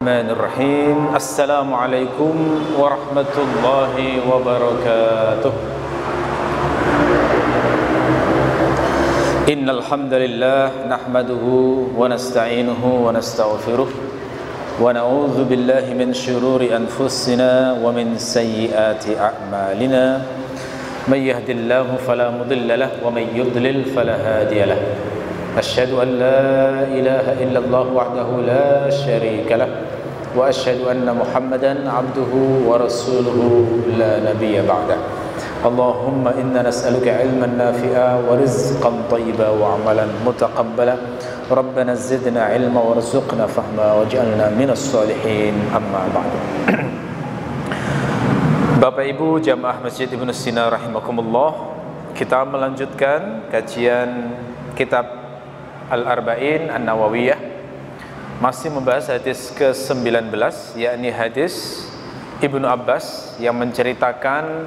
Bismillahirrahmanirrahim. Assalamualaikum warahmatullahi wabarakatuh. Innal hamdalillah nahmaduhu wa nasta'inuhu wa nastaghfiruh wa na'udzu billahi min shururi anfusina wa min sayyiati a'malina. May yahdihillahu fala mudilla lahu wa may yudlil fala hadiya lahu. Asyhadu an la ilaha illallah wahdahu la syarika lah wa asyhadu anna Muhammadan abduhu wa rasuluhu la nabiyya ba'dah. Allahumma inna nas'aluka ilman nafi'a wa rizqan thayyiban wa amalan mutaqabbala. Rabbana zidna ilma warzuqna fahma waj'alna minas solihin. Amma ba'du. Bapak Ibu jamaah Masjid Ibnu Sina rahimakumullah, kita melanjutkan kajian kitab Al-Arba'in An-Nawawiyah, masih membahas hadis ke-19, yakni hadis Ibnu Abbas yang menceritakan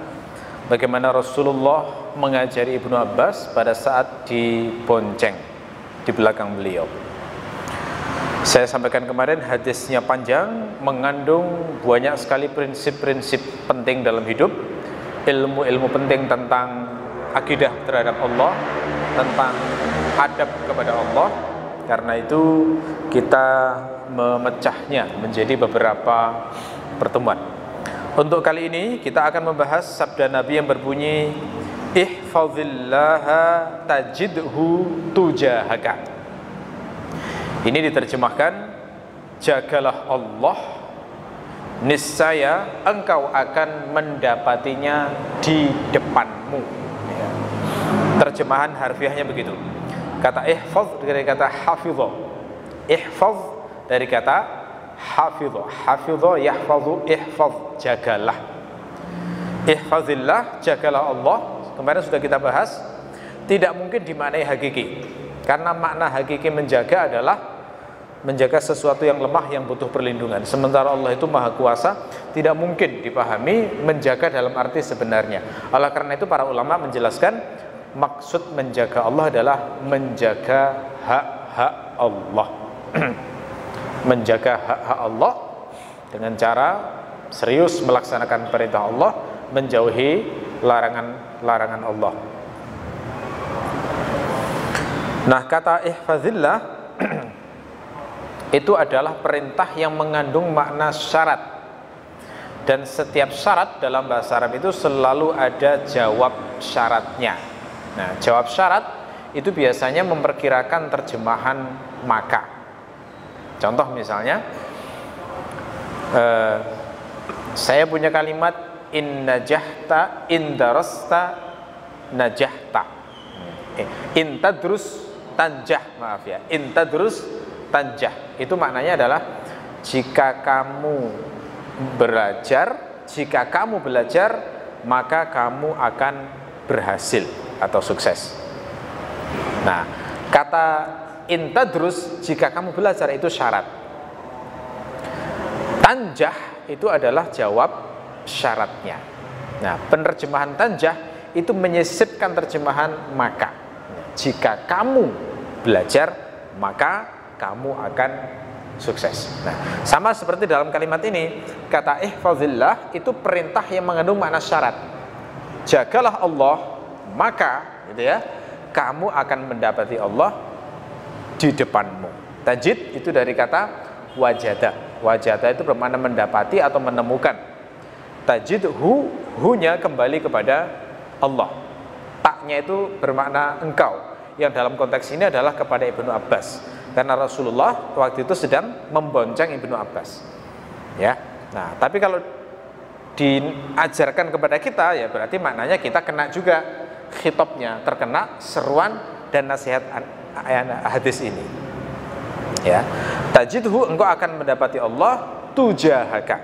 bagaimana Rasulullah mengajari Ibnu Abbas pada saat dibonceng di belakang beliau. Saya sampaikan kemarin, hadisnya panjang, mengandung banyak sekali prinsip-prinsip penting dalam hidup, ilmu-ilmu penting tentang akidah terhadap Allah, tentang adab kepada Allah. Karena itu kita memecahnya menjadi beberapa pertemuan. Untuk kali ini kita akan membahas sabda Nabi yang berbunyi, ihfazillaha tajidhu tujahaka. Ini diterjemahkan, jagalah Allah, niscaya engkau akan mendapatinya di depanmu. Ya. Terjemahan harfiahnya begitu. Kata ihfaz dari kata hafidho. Ihfaz dari kata hafidho. Hafidho yahfazu, ihfaz, jagalah. Ihfazillah, jagalah Allah. Kemarin sudah kita bahas, tidak mungkin dimaknai hakiki. Karena makna hakiki menjaga adalah menjaga sesuatu yang lemah, yang butuh perlindungan. Sementara Allah itu maha kuasa, tidak mungkin dipahami menjaga dalam arti sebenarnya. Oleh karena itu para ulama menjelaskan, maksud menjaga Allah adalah menjaga hak-hak Allah. Menjaga hak-hak Allah dengan cara serius melaksanakan perintah Allah, menjauhi larangan-larangan Allah. Nah, kata ihfazillah itu adalah perintah yang mengandung makna syarat. Dan setiap syarat dalam bahasa Arab itu selalu ada jawab syaratnya. Nah, jawab syarat itu biasanya memperkirakan terjemahan maka. Contoh misalnya, saya punya kalimat in najahta in darasta najahta. In tadrus tanjah, maaf ya. In tadrus tanjah. Itu maknanya adalah jika kamu belajar, maka kamu akan berhasil atau sukses. Nah, kata intadrus, jika kamu belajar, itu syarat. Tanjah itu adalah jawab syaratnya. Nah, penerjemahan tanjah itu menyisipkan terjemahan maka. Jika kamu belajar, maka kamu akan sukses. Nah, sama seperti dalam kalimat ini, kata ihfazillah itu perintah yang mengandung makna syarat. Jagalah Allah, maka gitu ya, kamu akan mendapati Allah di depanmu. Tajid itu dari kata wajada. Wajada itu bermakna mendapati atau menemukan. Tajid hu-nya kembali kepada Allah. Taknya itu bermakna engkau, yang dalam konteks ini adalah kepada Ibnu Abbas, karena Rasulullah waktu itu sedang membonceng Ibnu Abbas. Ya. Nah, tapi kalau diajarkan kepada kita, ya berarti maknanya kita kena juga khitabnya, terkena seruan dan nasihat hadis ini. Ya, tajidhu, engkau akan mendapati Allah tujahaka.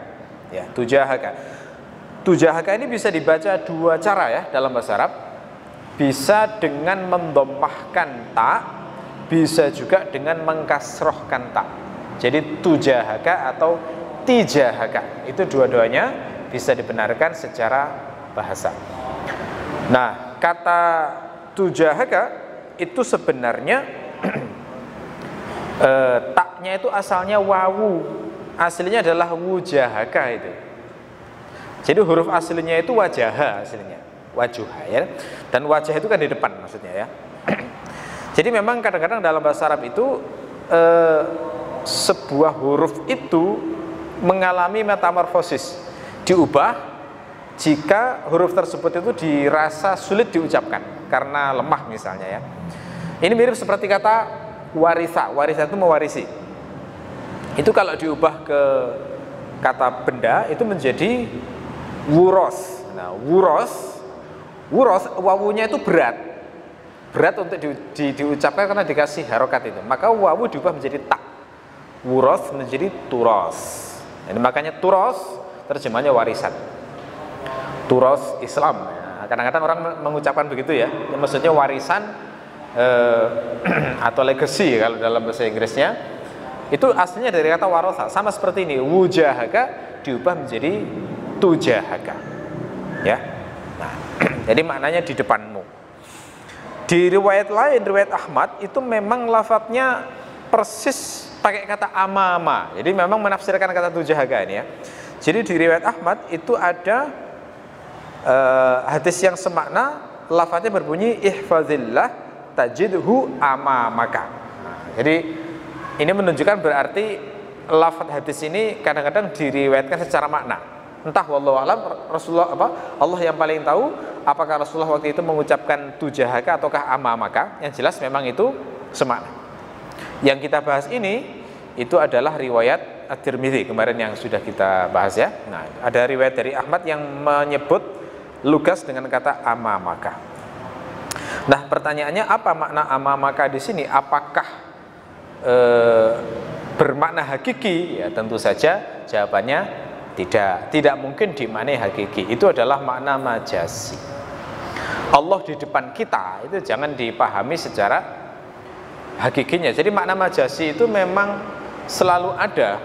Ya, tujahaka. Tujahaka ini bisa dibaca dua cara ya dalam bahasa Arab. Bisa dengan mendomahkan ta, bisa juga dengan mengkasrohkan ta. Jadi tujahaka atau tijahaka, itu dua-duanya bisa dibenarkan secara bahasa. Nah, kata tujahaka itu sebenarnya taknya itu asalnya wawu, aslinya adalah wujahaka itu. Jadi huruf aslinya itu wajaha aslinya, wajuha ya. Dan wajah itu kan di depan maksudnya ya. Jadi memang kadang-kadang dalam bahasa Arab itu sebuah huruf itu mengalami metamorfosis, diubah jika huruf tersebut itu dirasa sulit diucapkan karena lemah misalnya ya. Ini mirip seperti kata warisa. Warisa itu mewarisi. Itu kalau diubah ke kata benda itu menjadi wuros. Nah, wuros wawunya itu berat untuk diucapkan karena dikasih harokat itu. Maka wawu diubah menjadi tak. Wuros menjadi turos. Ini makanya turos terjemahnya warisan. Turos Islam. Nah, kadang-kadang orang mengucapkan begitu ya. Maksudnya warisan atau legacy kalau dalam bahasa Inggrisnya. Itu aslinya dari kata warosa. Sama seperti ini. Wujahaka diubah menjadi tujahaka. Ya. Nah, jadi maknanya di depanmu. Di riwayat lain, riwayat Ahmad itu memang lafadznya persis pakai kata amama. Jadi memang menafsirkan kata tujahaka ini ya. Jadi di riwayat Ahmad itu ada hadis yang semakna, lafadznya berbunyi ihfazillah tajidhu amamaka. Nah, jadi ini menunjukkan berarti lafadz hadis ini kadang-kadang diriwayatkan secara makna. Entah wallahu alam Rasulullah Allah yang paling tahu apakah Rasulullah waktu itu mengucapkan tujahaka ataukah amamaka. Yang jelas memang itu semakna. Yang kita bahas ini itu adalah riwayat At-Tirmidzi kemarin yang sudah kita bahas ya. Nah, ada riwayat dari Ahmad yang menyebut lugas dengan kata amamaka. Nah, pertanyaannya apa makna amamaka di sini? Apakah bermakna hakiki? Ya tentu saja jawabannya tidak mungkin dimaknai hakiki. Itu adalah makna majazi. Allah di depan kita itu jangan dipahami secara hakikinya. Jadi makna majazi itu memang selalu ada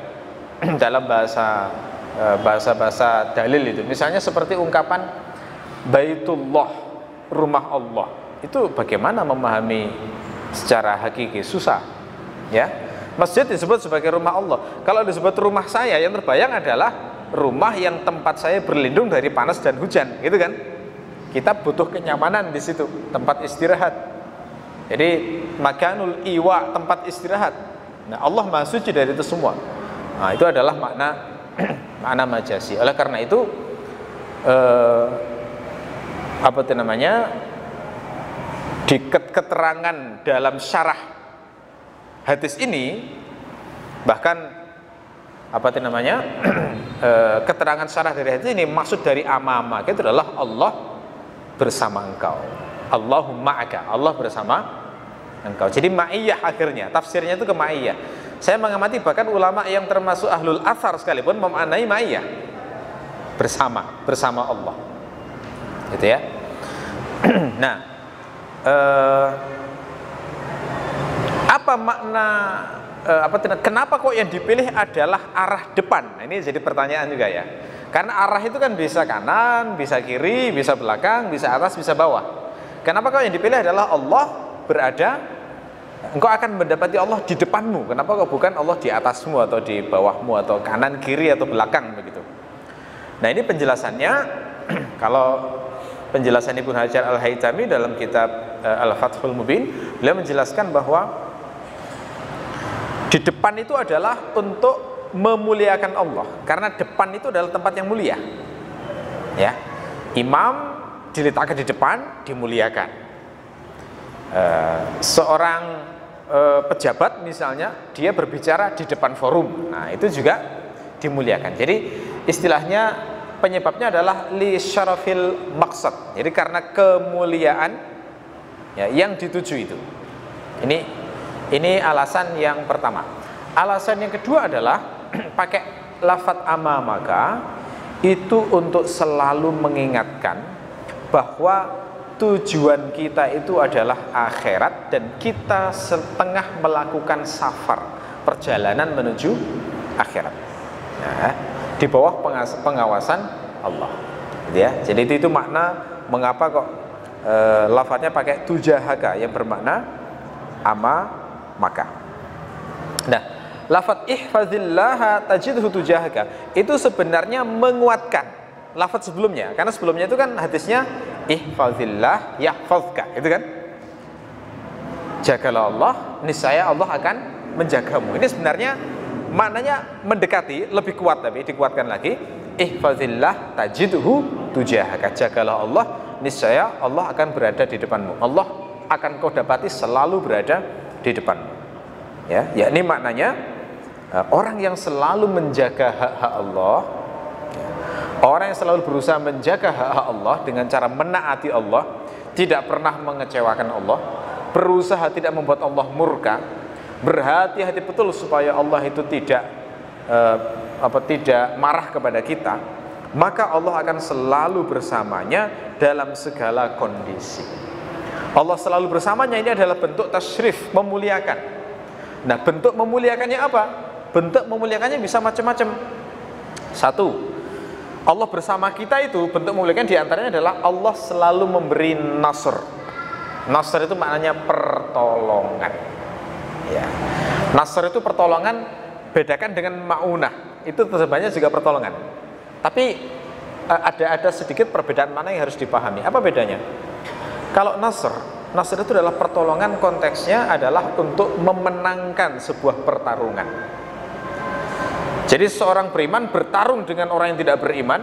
dalam bahasa dalil itu. Misalnya seperti ungkapan Baitullah, rumah Allah. Itu bagaimana memahami secara hakiki? Susah. Ya, masjid disebut sebagai rumah Allah. Kalau disebut rumah saya, yang terbayang adalah rumah yang tempat saya berlindung dari panas dan hujan, gitu kan? Kita butuh kenyamanan di situ, tempat istirahat. Jadi makanul iwa, tempat istirahat. Nah, Allah Maha Suci dari itu semua. Nah, itu adalah makna makna majazi. Oleh karena itu di keterangan dalam syarah hadis ini, bahkan keterangan syarah dari hadis ini, maksud dari amama itu adalah Allah bersama engkau. Allahumma ma'aka, Allah bersama engkau. Jadi ma'iyah akhirnya, tafsirnya itu ke ma'iyah. Saya mengamati bahkan ulama yang termasuk ahlul athar sekalipun memaknai ma'iyah bersama Allah. Gitu ya. Nah, apa makna kenapa kok yang dipilih adalah arah depan? Nah, ini jadi pertanyaan juga ya. Karena arah itu kan bisa kanan, bisa kiri, bisa belakang, bisa atas, bisa bawah. Kenapa kok yang dipilih adalah Allah berada, engkau akan mendapati Allah di depanmu. Kenapa kok bukan Allah di atasmu atau di bawahmu atau kanan, kiri atau belakang begitu? Nah, ini penjelasannya kalau penjelasan Ibnu Hajar Al-Haytami dalam kitab Al-Fathul Mubin, beliau menjelaskan bahwa di depan itu adalah untuk memuliakan Allah, karena depan itu adalah tempat yang mulia. Ya, imam diletakkan di depan, dimuliakan. Seorang pejabat misalnya, dia berbicara di depan forum, nah itu juga dimuliakan. Jadi istilahnya penyebabnya adalah li syarafil maqsad. Jadi karena kemuliaan ya, yang dituju itu. Ini alasan yang pertama. Alasan yang kedua adalah pakai lafadz amamaka itu untuk selalu mengingatkan bahwa tujuan kita itu adalah akhirat dan kita setengah melakukan safar, perjalanan menuju akhirat. Nah, di bawah pengawasan Allah. Ya, jadi itu makna mengapa kok lafadznya pakai tujahaka yang bermakna ama maka. Nah, lafaz ihfazillah tajidhu tujahaka itu sebenarnya menguatkan lafaz sebelumnya, karena sebelumnya itu kan hadisnya ihfazillah yahfazka, itu kan, jagalah Allah niscaya Allah akan menjagamu. Ini sebenarnya maknanya mendekati, lebih kuat, tapi dikuatkan lagi, ihfazillah tajidhu tujahaka, jagalah Allah niscaya Allah akan berada di depanmu, Allah akan kau dapati selalu berada di depanmu. Ya, yakni maknanya orang yang selalu menjaga hak-hak Allah, orang yang selalu berusaha menjaga hak-hak Allah dengan cara menaati Allah, tidak pernah mengecewakan Allah, berusaha tidak membuat Allah murka, berhati-hati betul supaya Allah itu tidak marah kepada kita, maka Allah akan selalu bersamanya dalam segala kondisi. Allah selalu bersamanya ini adalah bentuk tasyrif, memuliakan. Nah, bentuk memuliakannya apa? Bentuk memuliakannya bisa macam-macam. Satu, Allah bersama kita itu bentuk memuliakan diantaranya adalah Allah selalu memberi nasr. Nasr itu maknanya pertolongan. Ya. Nasr itu pertolongan, bedakan dengan ma'unah. Itu terjemahannya juga pertolongan. Tapi ada sedikit perbedaan mana yang harus dipahami. Apa bedanya? Kalau nasr itu adalah pertolongan, konteksnya adalah untuk memenangkan sebuah pertarungan. Jadi seorang beriman bertarung dengan orang yang tidak beriman,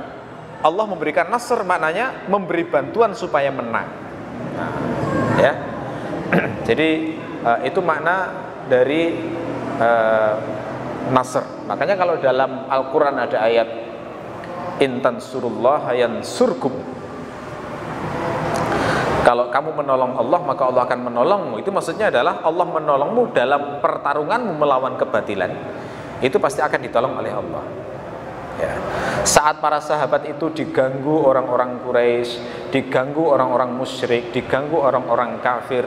Allah memberikan nasr, maknanya memberi bantuan supaya menang. Nah, ya. Jadi itu makna dari nasr. Makanya kalau dalam Al-Quran ada ayat intan surullah yansurkum, kalau kamu menolong Allah maka Allah akan menolongmu. Itu maksudnya adalah Allah menolongmu dalam pertarunganmu melawan kebatilan, itu pasti akan ditolong oleh Allah. Ya. Saat para sahabat itu diganggu orang-orang Quraisy, diganggu orang-orang musyrik, diganggu orang-orang kafir,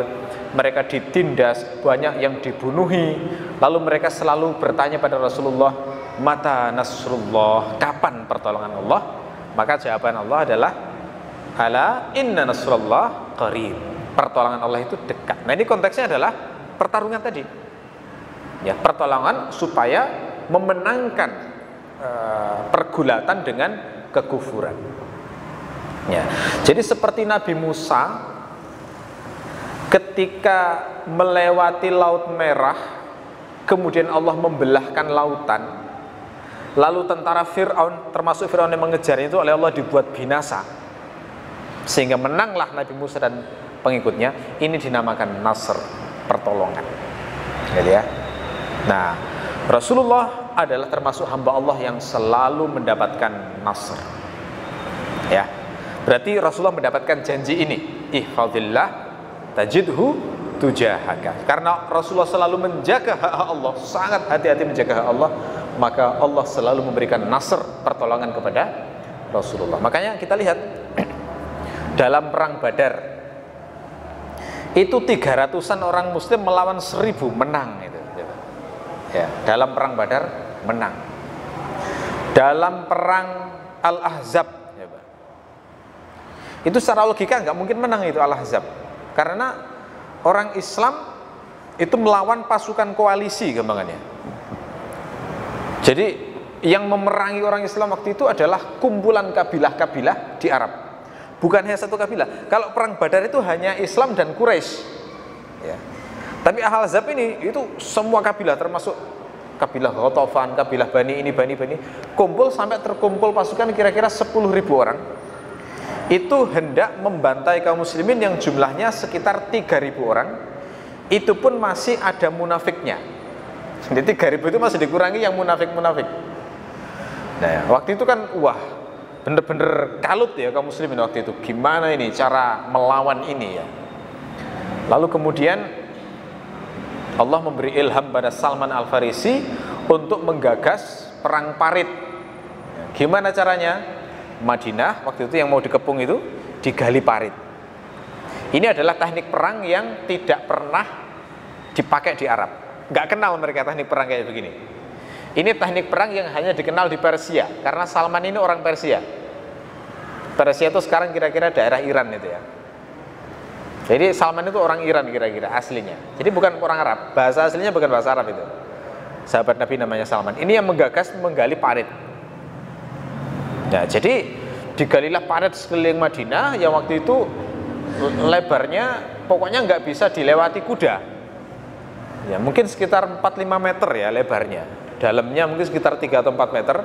mereka ditindas, banyak yang dibunuhi, lalu mereka selalu bertanya pada Rasulullah, mata nasrullah, kapan pertolongan Allah? Maka jawaban Allah adalah ala inna nasrullah qarib, pertolongan Allah itu dekat. Nah, ini konteksnya adalah pertarungan tadi, ya, pertolongan supaya memenangkan pergulatan dengan kekufuran. Ya. Jadi seperti Nabi Musa ketika melewati Laut Merah, kemudian Allah membelahkan lautan, lalu tentara Fir'aun, termasuk Fir'aun yang mengejar itu, oleh Allah dibuat binasa, sehingga menanglah Nabi Musa dan pengikutnya. Ini dinamakan nasr, pertolongan. Jadi ya. Nah, Rasulullah adalah termasuk hamba Allah yang selalu mendapatkan nasr. Ya. Berarti Rasulullah mendapatkan janji ini, ihfazillah tajidhu tujahaka. Karena Rasulullah selalu menjaga hak Allah, sangat hati-hati menjaga hak Allah, maka Allah selalu memberikan nasr, pertolongan kepada Rasulullah. Makanya kita lihat dalam perang Badar itu 300-an orang muslim melawan 1000, menang itu. Ya, dalam perang Badar menang. Dalam perang Al-Ahzab, ya, itu secara logika nggak mungkin menang itu Al-Ahzab, karena orang Islam itu melawan pasukan koalisi gampangannya. Jadi yang memerangi orang Islam waktu itu adalah kumpulan kabilah-kabilah di Arab, bukan hanya satu kabilah. Kalau perang Badar itu hanya Islam dan Quraisy, ya. Tapi Al-Ahzab ini itu semua kabilah, termasuk kabilah Ghatafan, kabilah Bani ini, Bani, kumpul sampai terkumpul pasukan kira-kira 10.000 orang. Itu hendak membantai kaum muslimin yang jumlahnya sekitar 3.000 orang. Itu pun masih ada munafiknya. Jadi 3.000 itu masih dikurangi yang munafik-munafik. Nah, waktu itu kan wah, bener-bener kalut ya kaum muslimin waktu itu. Gimana ini cara melawan ini ya? Lalu kemudian Allah memberi ilham pada Salman Al-Farisi untuk menggagas perang parit. Gimana caranya? Madinah waktu itu yang mau dikepung itu digali parit. Ini adalah teknik perang yang tidak pernah dipakai di Arab. Nggak kenal mereka teknik perang kayak begini. Ini teknik perang yang hanya dikenal di Persia, karena Salman ini orang Persia. Persia itu sekarang kira-kira daerah Iran itu ya. Jadi Salman itu orang Iran kira-kira aslinya. Jadi bukan orang Arab, bahasa aslinya bukan bahasa Arab itu. sahabat Nabi namanya Salman. Ini yang menggagas menggali parit. Ya, jadi digalilah parit sekeliling Madinah yang waktu itu lebarnya pokoknya nggak bisa dilewati kuda. Ya, mungkin sekitar 4-5 meter ya lebarnya. Dalamnya mungkin sekitar 3 atau 4 meter.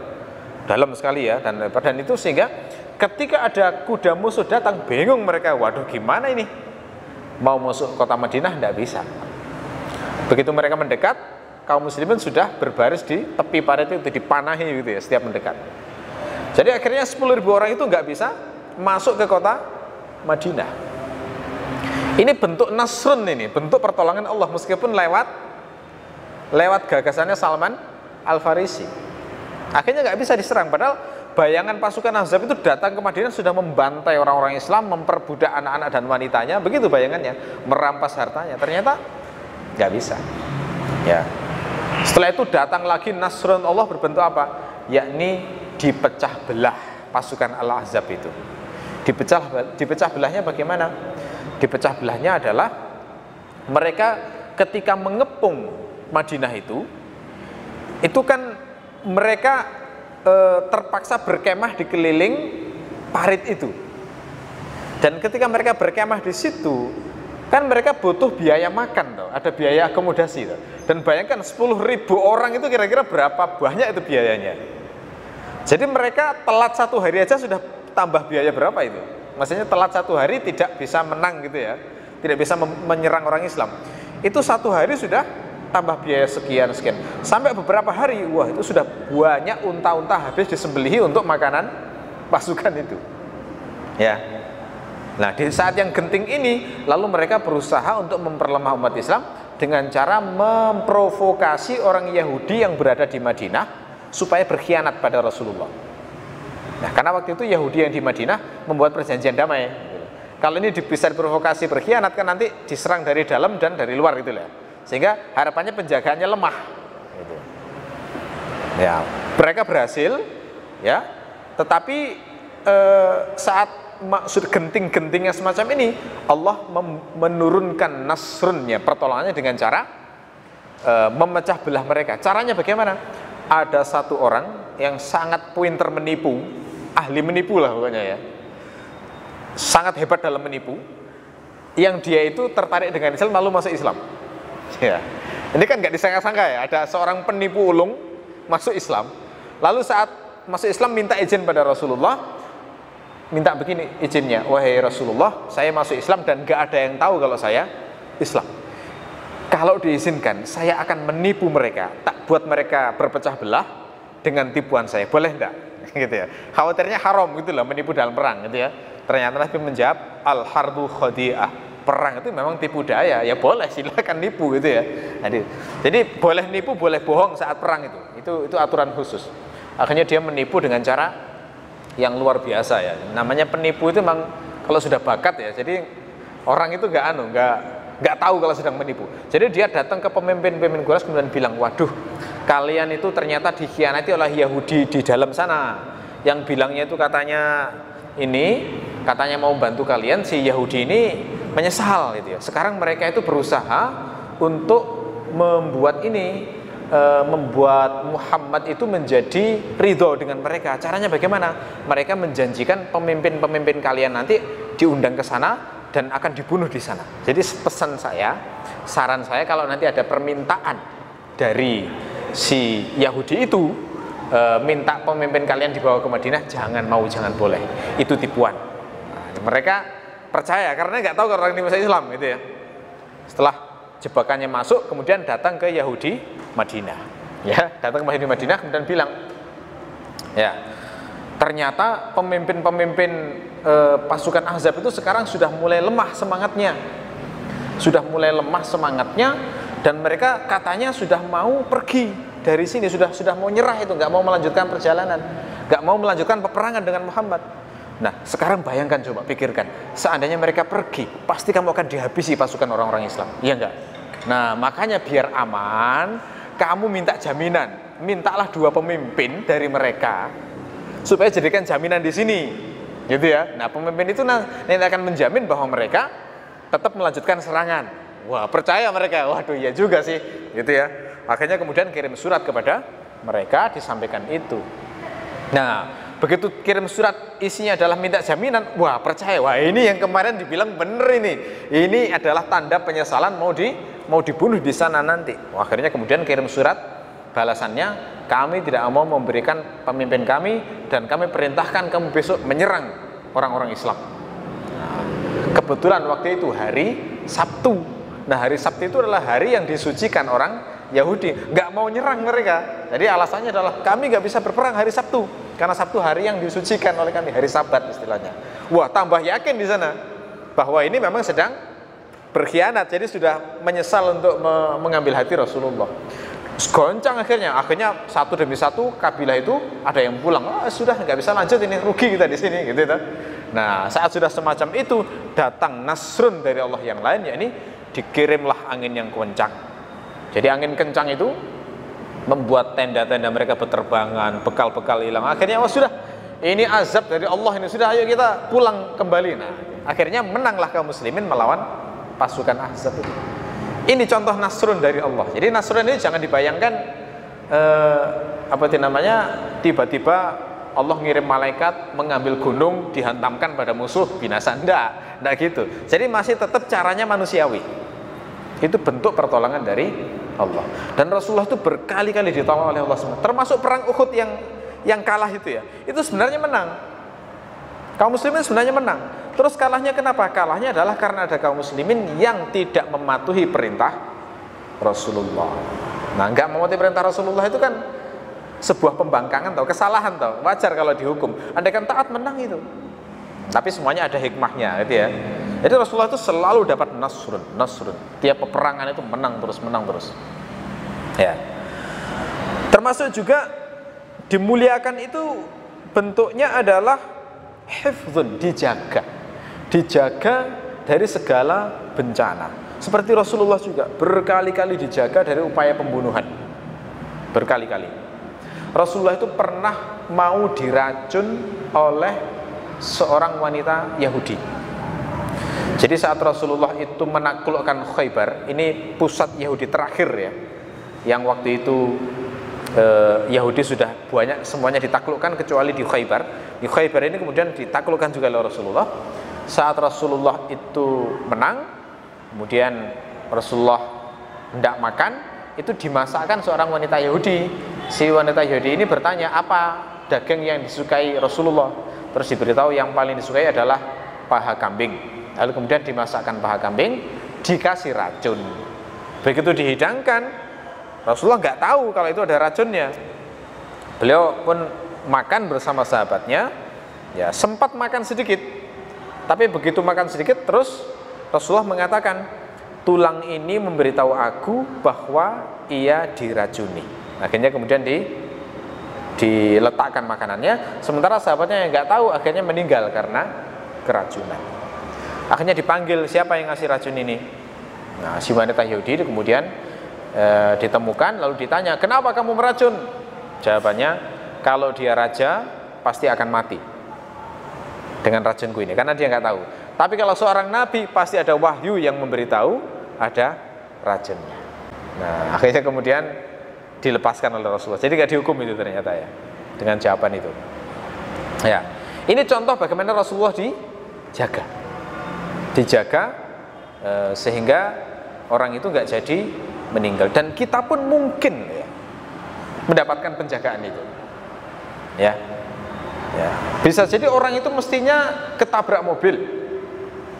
Dalam sekali ya dan lebar, dan itu sehingga ketika ada kuda musuh datang bingung mereka, waduh gimana ini mau masuk kota Madinah, tidak bisa. Begitu mereka mendekat, kaum muslimin sudah berbaris di tepi parit itu, dipanahi gitu ya setiap mendekat. Jadi akhirnya 10.000 orang itu nggak bisa masuk ke kota Madinah. Ini bentuk nasrun, ini bentuk pertolongan Allah meskipun lewat gagasannya Salman Al-Farisi. Akhirnya nggak bisa diserang, padahal bayangan pasukan Ahzab itu datang ke Madinah sudah membantai orang-orang Islam, memperbudak anak-anak dan wanitanya, begitu bayangannya, merampas hartanya. Ternyata nggak bisa. Ya. Setelah itu datang lagi nasrun Allah berbentuk apa? Yakni dipecah belah pasukan Al-Ahzab itu. Dipecah belahnya bagaimana? Dipecah belahnya adalah mereka ketika mengepung Madinah itu kan mereka terpaksa berkemah di keliling parit itu. Dan ketika mereka berkemah di situ, kan mereka butuh biaya makan, toh, ada biaya akomodasi. Toh. Dan bayangkan 10.000 orang itu kira-kira berapa banyak itu biayanya. Jadi mereka telat 1 hari aja sudah tambah biaya berapa itu? Maksudnya telat 1 hari tidak bisa menang gitu ya, tidak bisa menyerang orang Islam. Itu 1 hari sudah tambah biaya sekian. Sampai beberapa hari, wah itu sudah banyak unta-unta habis disembelihi untuk makanan pasukan itu. Ya. Nah, di saat yang genting ini, lalu mereka berusaha untuk memperlemah umat Islam dengan cara memprovokasi orang Yahudi yang berada di Madinah supaya berkhianat pada Rasulullah. Nah, karena waktu itu Yahudi yang di Madinah membuat perjanjian damai. Kalau ini bisa diprovokasi berkhianat kan nanti diserang dari dalam dan dari luar gitu lah. Sehingga harapannya penjagaannya lemah gitu. Ya, mereka berhasil ya, tetapi saat maksud genting-gentingnya semacam ini, Allah menurunkan nasrunnya, pertolongannya dengan cara memecah belah mereka. Caranya bagaimana? Ada satu orang yang sangat pintar menipu, ahli menipu lah pokoknya ya, sangat hebat dalam menipu, yang dia itu tertarik dengan Islam lalu masuk Islam. Ya, ini kan nggak disangka-sangka ya, ada seorang penipu ulung masuk Islam, lalu saat masuk Islam minta izin pada Rasulullah, minta begini izinnya, wahai Rasulullah, saya masuk Islam dan nggak ada yang tahu kalau saya Islam. Kalau diizinkan, saya akan menipu mereka, tak buat mereka berpecah belah dengan tipuan saya, boleh enggak? Gitu ya. Khawatirnya haram gitu loh, menipu dalam perang gitu ya. Ternyata Nabi menjawab, al-harbu khadi'ah. Perang itu memang tipu daya, ya boleh silakan nipu gitu ya. Jadi boleh nipu, boleh bohong saat perang itu aturan khusus. Akhirnya dia menipu dengan cara yang luar biasa ya. Namanya penipu itu memang kalau sudah bakat ya. Jadi orang itu nggak tahu kalau sedang menipu. Jadi dia datang ke pemimpin Quraisy kemudian bilang, waduh, kalian itu ternyata dikhianati oleh Yahudi di dalam sana. Yang bilangnya itu katanya mau bantu kalian, si Yahudi ini menyesal gitu ya. Sekarang mereka itu berusaha untuk membuat Muhammad itu menjadi ridho dengan mereka. Caranya bagaimana? Mereka menjanjikan pemimpin kalian nanti diundang ke sana dan akan dibunuh di sana. Jadi saran saya kalau nanti ada permintaan dari si Yahudi itu, minta pemimpin kalian dibawa ke Madinah, jangan boleh. Itu tipuan. Nah, mereka percaya karena nggak tahu kalau orang ini masuk Islam gitu ya. Setelah jebakannya masuk, kemudian datang ke Yahudi Madinah. Ya, datang ke Yahudi Madinah kemudian bilang, ya, ternyata pemimpin pasukan Ahzab itu sekarang sudah mulai lemah semangatnya. Dan mereka katanya sudah mau pergi dari sini, sudah mau nyerah itu, nggak mau melanjutkan perjalanan, nggak mau melanjutkan peperangan dengan Muhammad. Nah, sekarang bayangkan, coba pikirkan, seandainya mereka pergi, pasti kamu akan dihabisi pasukan orang-orang Islam, iya enggak? Nah, makanya biar aman, kamu minta jaminan, mintalah 2 pemimpin dari mereka, supaya jadikan jaminan di sini, gitu ya. Nah, pemimpin itu nanti akan menjamin bahwa mereka tetap melanjutkan serangan. Wah, percaya mereka, waduh ya juga sih, gitu ya. Akhirnya kemudian kirim surat kepada mereka, disampaikan itu. Nah, begitu kirim surat isinya adalah minta jaminan, wah percaya, wah ini yang kemarin dibilang bener ini adalah tanda penyesalan mau dibunuh di sana nanti. Akhirnya kemudian kirim surat, balasannya, kami tidak mau memberikan pemimpin kami dan kami perintahkan kamu besok menyerang orang-orang Islam. Nah, kebetulan waktu itu hari Sabtu. Nah, hari Sabtu itu adalah hari yang disucikan orang Yahudi, nggak mau nyerang mereka. Jadi alasannya adalah kami nggak bisa berperang hari Sabtu karena Sabtu hari yang disucikan oleh kami, hari Sabat istilahnya. Wah, tambah yakin di sana bahwa ini memang sedang berkhianat, jadi sudah menyesal untuk mengambil hati Rasulullah. Goncang akhirnya satu demi satu kabilah itu ada yang pulang. Sudah nggak bisa lanjut ini, rugi kita di sini, gitu. Nah, saat sudah semacam itu datang nasrun dari Allah yang lain, yakni dikirimlah angin yang kencang. Jadi angin kencang itu membuat tenda-tenda mereka berterbangan, bekal-bekal hilang. Akhirnya sudah, ini azab dari Allah ini, sudah ayo kita pulang kembali. Nah, akhirnya menanglah kaum muslimin melawan pasukan Ahzab itu. Ini contoh nasrun dari Allah. Jadi nasrun ini jangan dibayangkan tiba-tiba Allah ngirim malaikat mengambil gunung dihantamkan pada musuh binasa. Enggak gitu. Jadi masih tetap caranya manusiawi. Itu bentuk pertolongan dari Allah. Dan Rasulullah itu berkali-kali ditolong oleh Allah SWT. Termasuk perang Uhud yang kalah itu ya. Itu sebenarnya menang. Kaum muslimin sebenarnya menang. Terus kalahnya kenapa? Kalahnya adalah karena ada kaum muslimin yang tidak mematuhi perintah Rasulullah. Nah, nggak mematuhi perintah Rasulullah itu kan sebuah pembangkangan kesalahan wajar kalau dihukum. Andaikan taat menang itu. Tapi semuanya ada hikmahnya gitu ya. Jadi Rasulullah itu selalu dapat nasrun. Tiap peperangan itu menang terus. Ya. Termasuk juga dimuliakan itu bentuknya adalah hifdzun, dijaga dari segala bencana. Seperti Rasulullah juga berkali-kali dijaga dari upaya pembunuhan. Berkali-kali. Rasulullah itu pernah mau diracun oleh seorang wanita Yahudi. Jadi saat Rasulullah itu menaklukkan Khaybar, ini pusat Yahudi terakhir ya, yang waktu itu Yahudi sudah banyak semuanya ditaklukkan kecuali di Khaybar. Di Khaybar ini kemudian ditaklukkan juga oleh Rasulullah. Saat Rasulullah itu menang, kemudian Rasulullah hendak makan, itu dimasakkan seorang wanita Yahudi. Si wanita Yahudi ini bertanya, apa daging yang disukai Rasulullah? Terus diberitahu yang paling disukai adalah paha kambing. Lalu kemudian dimasakkan paha kambing, dikasih racun. Begitu dihidangkan, Rasulullah nggak tahu kalau itu ada racunnya. Beliau pun makan bersama sahabatnya, ya sempat makan sedikit. Tapi begitu makan sedikit, terus Rasulullah mengatakan, tulang ini memberitahu aku bahwa ia diracuni. Akhirnya kemudian diletakkan makanannya. Sementara sahabatnya yang nggak tahu akhirnya meninggal karena keracunan. Akhirnya dipanggil, siapa yang ngasih racun ini? Nah, si wanita Yahudi itu kemudian ditemukan, lalu ditanya, kenapa kamu meracun? Jawabannya, kalau dia raja pasti akan mati dengan racunku ini, karena dia nggak tahu. Tapi kalau seorang nabi pasti ada wahyu yang memberitahu ada racunnya. Nah, akhirnya kemudian dilepaskan oleh Rasulullah. Jadi nggak dihukum itu ternyata ya, dengan jawaban itu. Ya, ini contoh bagaimana Rasulullah dijaga sehingga orang itu nggak jadi meninggal. Dan kita pun mungkin ya, mendapatkan penjagaan itu. Ya. Bisa jadi orang itu mestinya ketabrak mobil,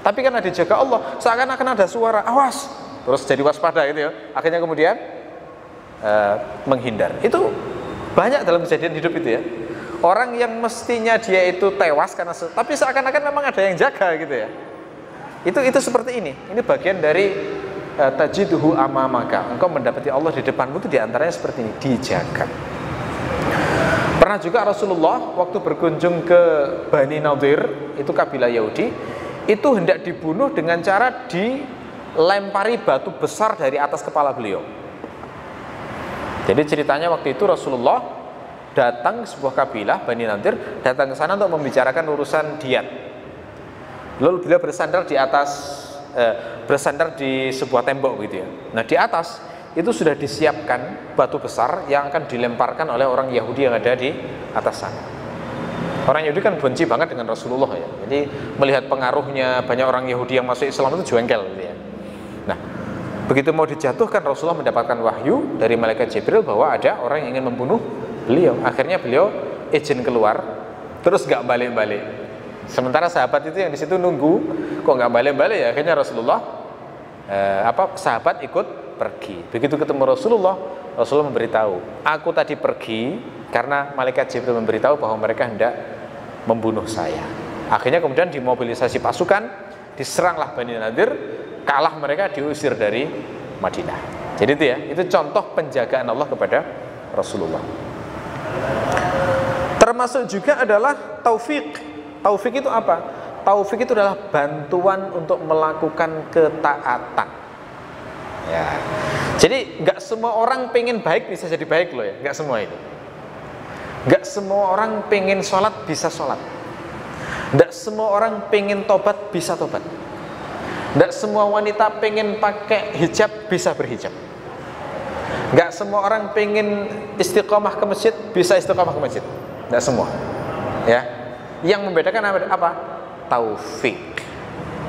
tapi karena dijaga Allah, seakan-akan ada suara awas, terus jadi waspada gitu ya. Akhirnya kemudian menghindar. Itu banyak dalam kejadian hidup itu ya. Orang yang mestinya dia itu tewas karena tapi seakan-akan memang ada yang jaga gitu ya. Itu seperti ini. Ini bagian dari tajiduhu amamaka. Engkau mendapati Allah di depanmu itu diantaranya seperti ini, dijaga. Pernah juga Rasulullah waktu berkunjung ke Bani Nadir, itu kabilah Yahudi, itu hendak dibunuh dengan cara dilempari batu besar dari atas kepala beliau. Jadi ceritanya waktu itu Rasulullah datang ke sebuah kabilah Bani Nadir, datang ke sana untuk membicarakan urusan diat. Lalu beliau bersandar di atas, bersandar di sebuah tembok gitu ya. Nah di atas itu sudah disiapkan batu besar yang akan dilemparkan oleh orang Yahudi yang ada di atas sana. Orang Yahudi kan benci banget dengan Rasulullah ya. Jadi melihat pengaruhnya banyak orang Yahudi yang masuk Islam itu jengkel gitu ya. Nah, begitu mau dijatuhkan, Rasulullah mendapatkan wahyu dari malaikat Jibril bahwa ada orang yang ingin membunuh beliau. Akhirnya beliau izin keluar, terus nggak balik-balik. Sementara sahabat itu yang di situ nunggu, kok nggak balik-balik ya. Akhirnya Rasulullah sahabat ikut pergi. Begitu ketemu Rasulullah memberitahu, aku tadi pergi karena malaikat Jibril memberitahu bahwa mereka hendak membunuh saya. Akhirnya kemudian dimobilisasi pasukan, diseranglah Bani Nadir, kalah mereka, diusir dari Madinah. Jadi itu ya, itu contoh penjagaan Allah kepada Rasulullah. Termasuk juga adalah taufik. Taufik itu apa? Taufik itu adalah bantuan untuk melakukan ketaatan. Ya. Jadi nggak semua orang pengen baik bisa jadi baik loh ya, nggak semua itu. Nggak semua orang pengen sholat bisa sholat. Nggak semua orang pengen tobat bisa tobat. Nggak semua wanita pengen pakai hijab bisa berhijab. Nggak semua orang pengen istiqomah ke masjid bisa istiqomah ke masjid. Nggak semua. Ya. Yang membedakan apa? Taufik.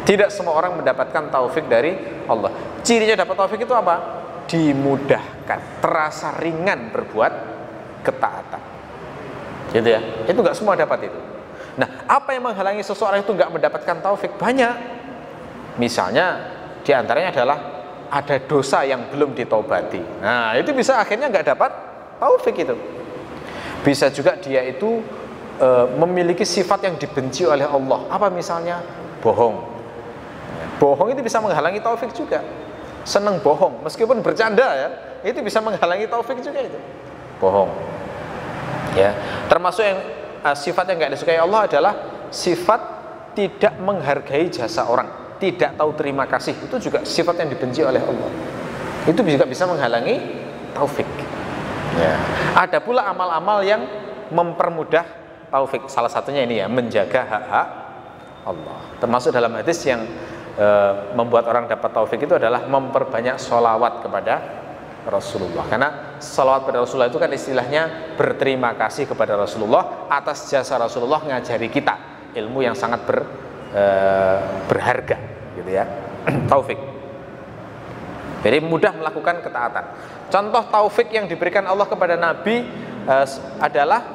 Tidak semua orang mendapatkan taufik dari Allah. Cirinya dapat taufik itu apa? Dimudahkan, terasa ringan berbuat ketaatan. Gitu ya. Itu nggak semua dapat itu. Nah, apa yang menghalangi seseorang itu nggak mendapatkan taufik? Banyak. Misalnya, diantaranya adalah ada dosa yang belum ditobati. Nah, itu bisa akhirnya nggak dapat taufik itu. Bisa juga dia itu memiliki sifat yang dibenci oleh Allah. Apa misalnya? Bohong. Bohong itu bisa menghalangi taufik juga. Senang bohong, meskipun bercanda ya, itu bisa menghalangi taufik juga itu. Bohong. Ya, termasuk yang sifat yang nggak disukai Allah adalah sifat tidak menghargai jasa orang, tidak tahu terima kasih. Itu juga sifat yang dibenci oleh Allah. Itu juga bisa menghalangi taufik. Ya. Ada pula amal-amal yang mempermudah taufik. Salah satunya ini ya, menjaga hak-hak Allah. Termasuk dalam hadis yang membuat orang dapat taufik itu adalah memperbanyak sholawat kepada Rasulullah. Karena sholawat pada Rasulullah itu kan istilahnya berterima kasih kepada Rasulullah atas jasa Rasulullah ngajari kita ilmu yang sangat berharga, gitu ya. Taufik. Jadi mudah melakukan ketaatan. Contoh taufik yang diberikan Allah kepada Nabi adalah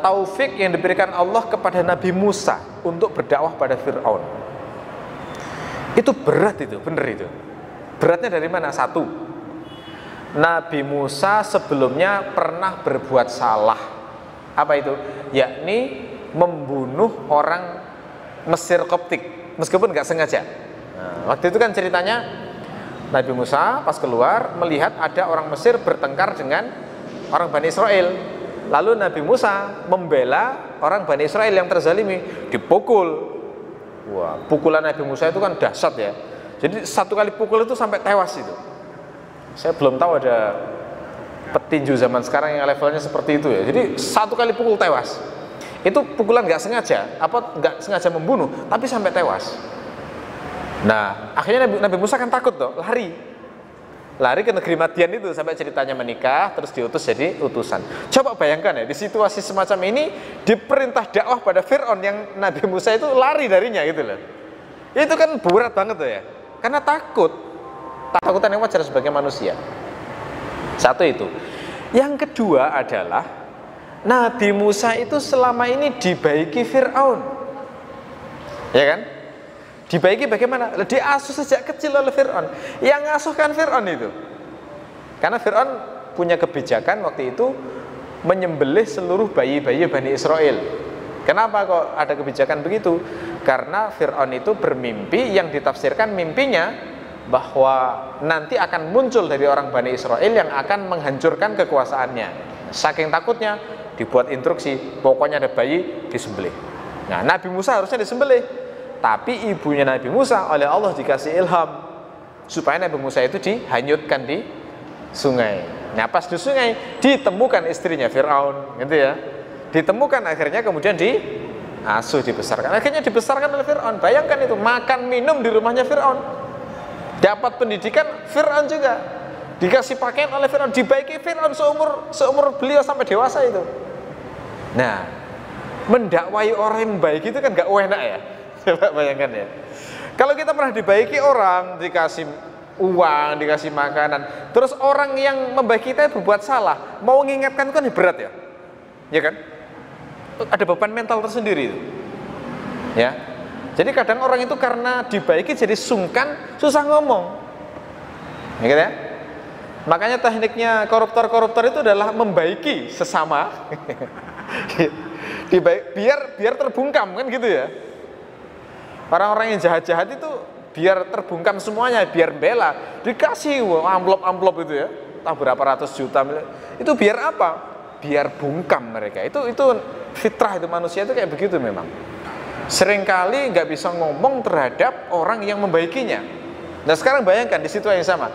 taufik yang diberikan Allah kepada Nabi Musa untuk berdakwah pada Fir'aun. Itu berat itu, bener itu. Beratnya dari mana? Satu, Nabi Musa sebelumnya pernah berbuat salah. Apa itu? Yakni membunuh orang Mesir Koptik, meskipun nggak sengaja. Nah, waktu itu kan ceritanya Nabi Musa pas keluar melihat ada orang Mesir bertengkar dengan orang Bani Israel. Lalu Nabi Musa membela orang Bani Israel yang terzalimi, dipukul. Wah, pukulan Nabi Musa itu kan dahsyat ya. Jadi satu kali pukul itu sampai tewas itu. Saya belum tahu ada petinju zaman sekarang yang levelnya seperti itu ya. Jadi satu kali pukul tewas. Itu pukulan nggak sengaja, nggak sengaja membunuh, tapi sampai tewas. Nah, akhirnya Nabi Musa kan takut tuh, lari ke negeri Madian itu sampai ceritanya menikah, terus diutus jadi utusan. Coba bayangkan ya, di situasi semacam ini diperintah dakwah pada Fir'aun yang Nabi Musa itu lari darinya gitu loh. Itu kan berat banget tuh ya, karena takutan yang wajar sebagai manusia. Satu itu. Yang kedua adalah Nabi Musa itu selama ini dibaiki Fir'aun, ya kan? Dibaiki bagaimana? Diasuh sejak kecil oleh Fir'aun. Yang ngasuh kan Fir'aun itu. Karena Fir'aun punya kebijakan waktu itu menyembelih seluruh bayi-bayi Bani Israel. Kenapa kok ada kebijakan begitu? Karena Fir'aun itu bermimpi yang ditafsirkan mimpinya bahwa nanti akan muncul dari orang Bani Israel yang akan menghancurkan kekuasaannya. Saking takutnya dibuat instruksi, pokoknya ada bayi disembelih. Nah, Nabi Musa harusnya disembelih. Tapi ibunya Nabi Musa oleh Allah dikasih ilham supaya Nabi Musa itu dihanyutkan di sungai. Nah, pas di sungai ditemukan istrinya Fir'aun, gitu ya. Ditemukan, akhirnya kemudian diasuh, dibesarkan. Akhirnya dibesarkan oleh Fir'aun. Bayangkan itu, makan minum di rumahnya Fir'aun. Dapat pendidikan Fir'aun juga, dikasih pakaian oleh Fir'aun, dibaiki Fir'aun seumur beliau sampai dewasa itu. Nah, mendakwai orang yang baik itu kan gak enak ya. Coba bayangkan ya. Kalau kita pernah dibaiki orang, dikasih uang, dikasih makanan, terus orang yang membaiki kita berbuat salah, mau mengingatkan itu kan berat ya. Ya kan? Ada beban mental tersendiri itu. Ya. Jadi kadang orang itu karena dibaiki jadi sungkan, susah ngomong. Ya gitu ya? Makanya tekniknya koruptor-koruptor itu adalah membaiki sesama. biar terbungkam kan gitu ya. Orang-orang yang jahat-jahat itu biar terbungkam semuanya, biar bela, dikasih amplop-amplop itu ya, entah berapa ratus juta, itu biar apa? Biar bungkam mereka. Itu fitrah itu, manusia itu kayak begitu memang. Seringkali nggak bisa ngomong terhadap orang yang membaikinya. Nah sekarang bayangkan di situ yang sama,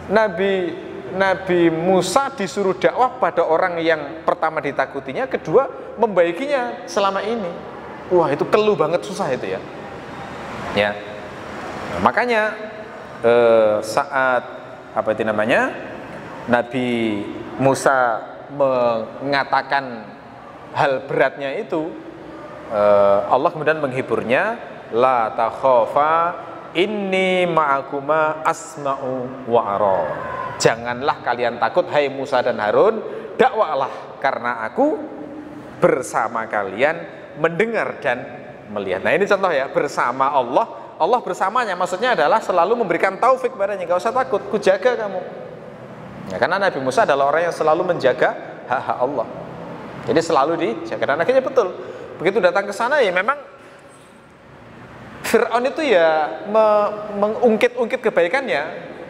Nabi Musa disuruh dakwah pada orang yang pertama ditakutinya, kedua membaikinya selama ini. Wah itu keluh banget, susah itu ya. Ya, makanya saat Nabi Musa mengatakan hal beratnya itu, Allah kemudian menghiburnya, la takhafa inni ma'akuma asma'u wa ara. Janganlah kalian takut hai Musa dan Harun, dakwahlah karena aku bersama kalian mendengar dan melihat. Nah ini contoh ya, bersama Allah bersamanya, maksudnya adalah selalu memberikan taufik padanya, gak usah takut, ku jaga kamu ya, karena Nabi Musa adalah orang yang selalu menjaga hak-hak Allah, jadi selalu dijaga. Dan akhirnya betul, begitu datang ke sana ya memang Fir'aun itu ya mengungkit-ungkit kebaikannya,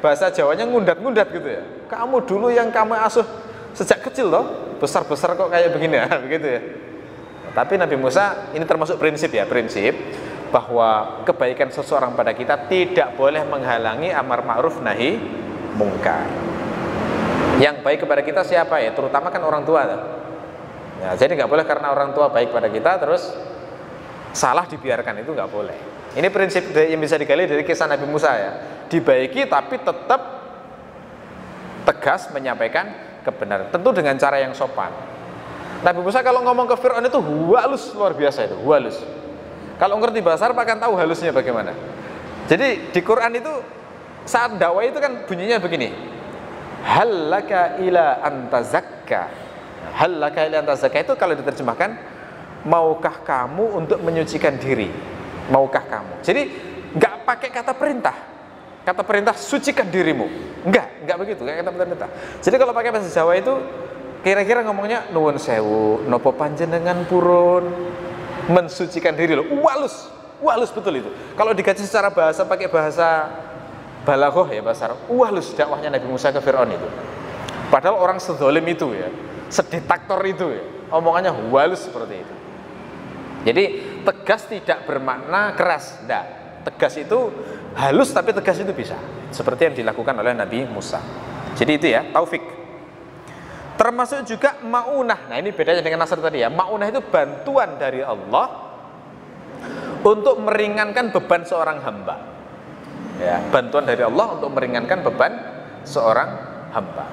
bahasa Jawanya ngundat-ngundat gitu ya, kamu dulu yang kamu asuh sejak kecil loh, besar-besar kok kayak begini ya, begitu ya. Tapi Nabi Musa, ini termasuk prinsip ya, prinsip bahwa kebaikan seseorang pada kita tidak boleh menghalangi amar ma'ruf nahi mungkar. Yang baik kepada kita siapa ya? Terutama kan orang tua. Ya, jadi nggak boleh karena orang tua baik pada kita terus salah dibiarkan, itu nggak boleh. Ini prinsip yang bisa digali dari kisah Nabi Musa ya. Dibaiki tapi tetap tegas menyampaikan kebenaran, tentu dengan cara yang sopan. Nabi Musa kalau ngomong ke Fir'aun itu halus, luar biasa itu, halus. Kalau ngerti bahasa Arab akan tahu halusnya bagaimana. Jadi di Quran itu saat dakwah itu kan bunyinya begini, hal laka ila antazakka. Hal laka ila antazakka itu kalau diterjemahkan, maukah kamu untuk menyucikan diri? Maukah kamu? Jadi nggak pakai kata perintah. Kata perintah sucikan dirimu. Enggak begitu, kayak kata perintah. Jadi kalau pakai bahasa Jawa itu kira-kira ngomongnya nuwun sewu, nopo panjenengan purun mensucikan diri loh. Walus betul itu. Kalau digaji secara bahasa pakai bahasa balaghah ya, bahasa Arab, walus dakwahnya Nabi Musa ke Fir'aun itu. Padahal orang sedzalim itu ya, sediktator itu ya, omongannya walus seperti itu. Jadi tegas tidak bermakna keras, enggak. Tegas itu halus tapi tegas itu bisa. Seperti yang dilakukan oleh Nabi Musa. Jadi itu ya, taufik. Termasuk juga ma'unah. Nah ini bedanya dengan nasr tadi ya. Ma'unah itu bantuan dari Allah untuk meringankan beban seorang hamba ya, bantuan dari Allah untuk meringankan beban seorang hamba.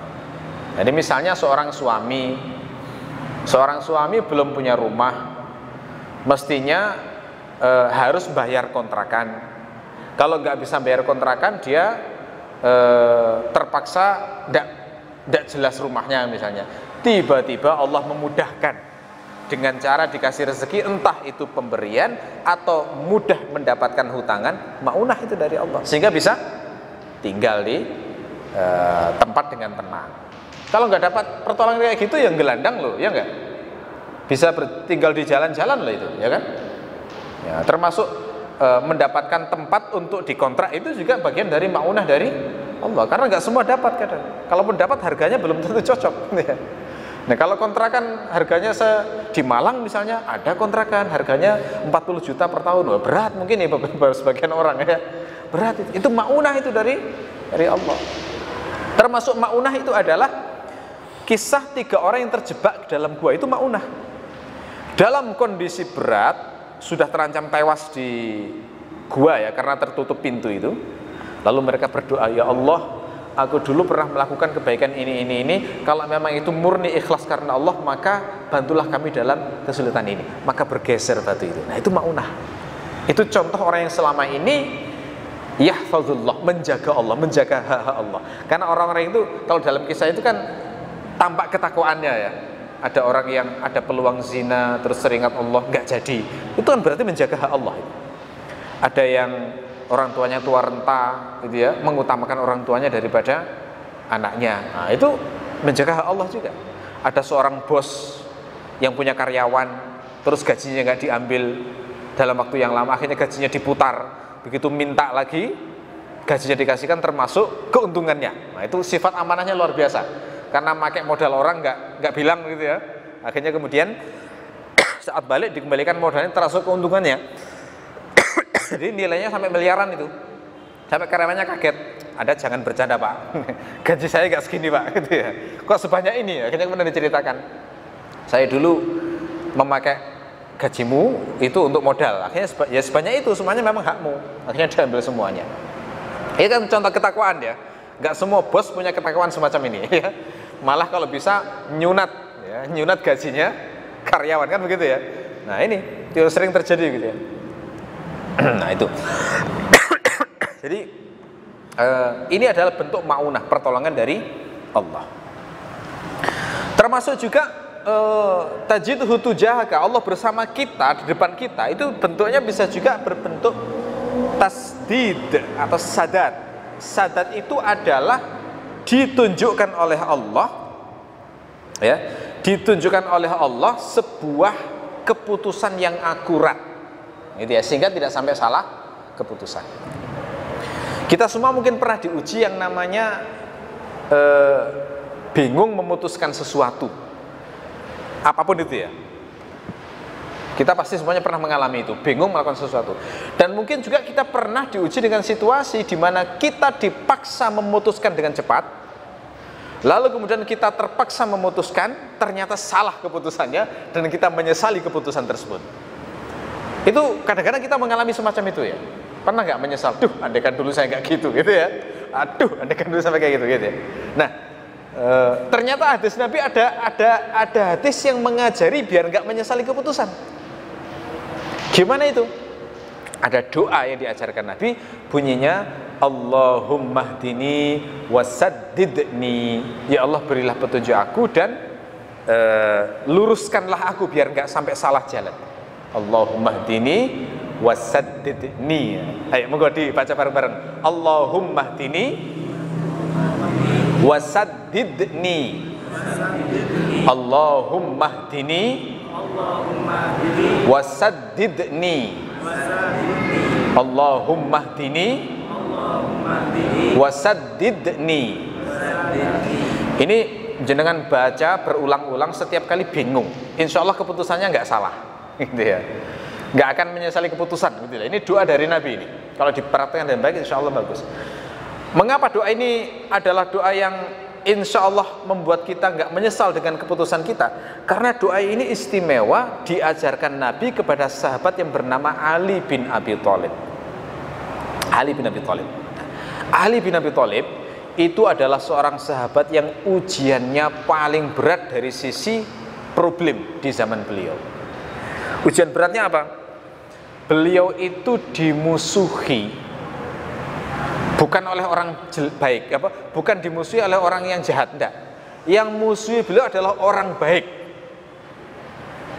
Jadi misalnya seorang suami belum punya rumah, mestinya harus bayar kontrakan. Kalau nggak bisa bayar kontrakan, dia terpaksa tidak jelas rumahnya misalnya. Tiba-tiba Allah memudahkan dengan cara dikasih rezeki, entah itu pemberian atau mudah mendapatkan hutangan, maunah itu dari Allah, sehingga bisa tinggal di tempat dengan tenang. Kalau nggak dapat pertolongan kayak gitu, ya gelandang loh, ya nggak? Bisa tinggal di jalan-jalan loh itu, ya kan? Ya, termasuk mendapatkan tempat untuk dikontrak itu juga bagian dari maunah dari Allah, karena nggak semua dapat kadang. Kalaupun dapat harganya belum tentu cocok. Ya. Nah kalau kontrakan harganya di Malang misalnya, ada kontrakan harganya 40 juta per tahun, wah, berat mungkin ya baru sebagian orang ya, berat itu maunah itu dari Allah. Termasuk maunah itu adalah kisah 3 orang yang terjebak dalam gua, itu maunah. Dalam kondisi berat, sudah terancam tewas di gua ya karena tertutup pintu itu, Lalu mereka berdoa, ya Allah, aku dulu pernah melakukan kebaikan ini. Kalau memang itu murni ikhlas karena Allah, maka bantulah kami dalam kesulitan ini. Maka bergeser batu itu. Nah, itu maunah. Itu contoh orang yang selama ini yahfazullah, menjaga Allah, menjaga hak-hak Allah. Karena orang-orang itu kalau dalam kisah itu kan tampak ketakwaannya ya. Ada orang yang ada peluang zina terus teringat Allah, nggak jadi. Itu kan berarti menjaga hak Allah. Ada yang orang tuanya tua renta gitu ya, mengutamakan orang tuanya daripada anaknya. Nah, itu menjaga hak Allah juga. Ada seorang bos yang punya karyawan, terus gajinya nggak diambil dalam waktu yang lama, akhirnya gajinya diputar. Begitu minta lagi, gajinya dikasihkan termasuk keuntungannya. Nah, itu sifat amanahnya luar biasa. Karena pakai modal orang nggak bilang gitu ya. Akhirnya kemudian saat balik dikembalikan modalnya termasuk keuntungannya. Jadi nilainya sampai miliaran itu. Sampai karyawannya kaget. Ada jangan bercanda Pak. Gaji saya nggak segini Pak. Gitu ya. Kok sebanyak ini? Akhirnya kemudian diceritakan. Saya dulu memakai gajimu itu untuk modal. Akhirnya ya sebanyak itu. Semuanya memang hakmu. Akhirnya diambil semuanya. Ini kan contoh ketakwaan ya. Nggak semua bos punya ketakwaan semacam ini. Ya. Malah kalau bisa nyunat. Ya. Nyunat gajinya karyawan kan begitu ya. Nah ini sering terjadi gitu ya. Nah itu jadi ini adalah bentuk maunah, pertolongan dari Allah. Termasuk juga tajidhu tujahaka, Allah bersama kita, di depan kita. Itu bentuknya bisa juga berbentuk tasdid atau sadat. Sadat itu adalah ditunjukkan oleh Allah, ya, ditunjukkan oleh Allah sebuah keputusan yang akurat. Gitu ya, sehingga tidak sampai salah keputusan. Kita semua mungkin pernah diuji yang namanya bingung memutuskan sesuatu, apapun itu ya. Kita pasti semuanya pernah mengalami itu, bingung melakukan sesuatu. Dan mungkin juga kita pernah diuji dengan situasi di mana kita dipaksa memutuskan dengan cepat, lalu kemudian kita terpaksa memutuskan, ternyata salah keputusannya dan kita menyesali keputusan tersebut. Itu kadang-kadang kita mengalami semacam itu ya. Pernah nggak menyesal? Duh, andaikan dulu saya nggak gitu ya. Aduh, andaikan dulu sampai kayak gitu ya. Nah, ternyata hadis Nabi ada hadis yang mengajari biar nggak menyesali keputusan. Gimana itu? Ada doa yang diajarkan Nabi, bunyinya Allahumma hdini wasaddidni. Ya Allah, berilah petunjuk aku dan luruskanlah aku biar nggak sampai salah jalan. Allahumma hdini wasaddidni. Ayo monggo dibaca bareng-bareng. Allahumma hdini wasaddidni. Allahumma hdini wasaddidni. Allahumma hdini wasaddidni. Ini jenengan baca berulang-ulang setiap kali bingung. Insya Allah keputusannya nggak salah. Gitu ya, nggak akan menyesali keputusan gitu ya. Ini doa dari Nabi ini. Kalau diperhatikan dengan baik, insya Allah bagus. Mengapa doa ini adalah doa yang insya Allah membuat kita nggak menyesal dengan keputusan kita? Karena doa ini istimewa diajarkan Nabi kepada sahabat yang bernama Ali bin Abi Thalib. Ali bin Abi Thalib. Ali bin Abi Thalib itu adalah seorang sahabat yang ujiannya paling berat dari sisi problem di zaman beliau. Ujian beratnya apa? Beliau itu dimusuhi bukan oleh orang baik, bukan dimusuhi oleh orang yang jahat, enggak. Yang musuhi beliau adalah orang baik.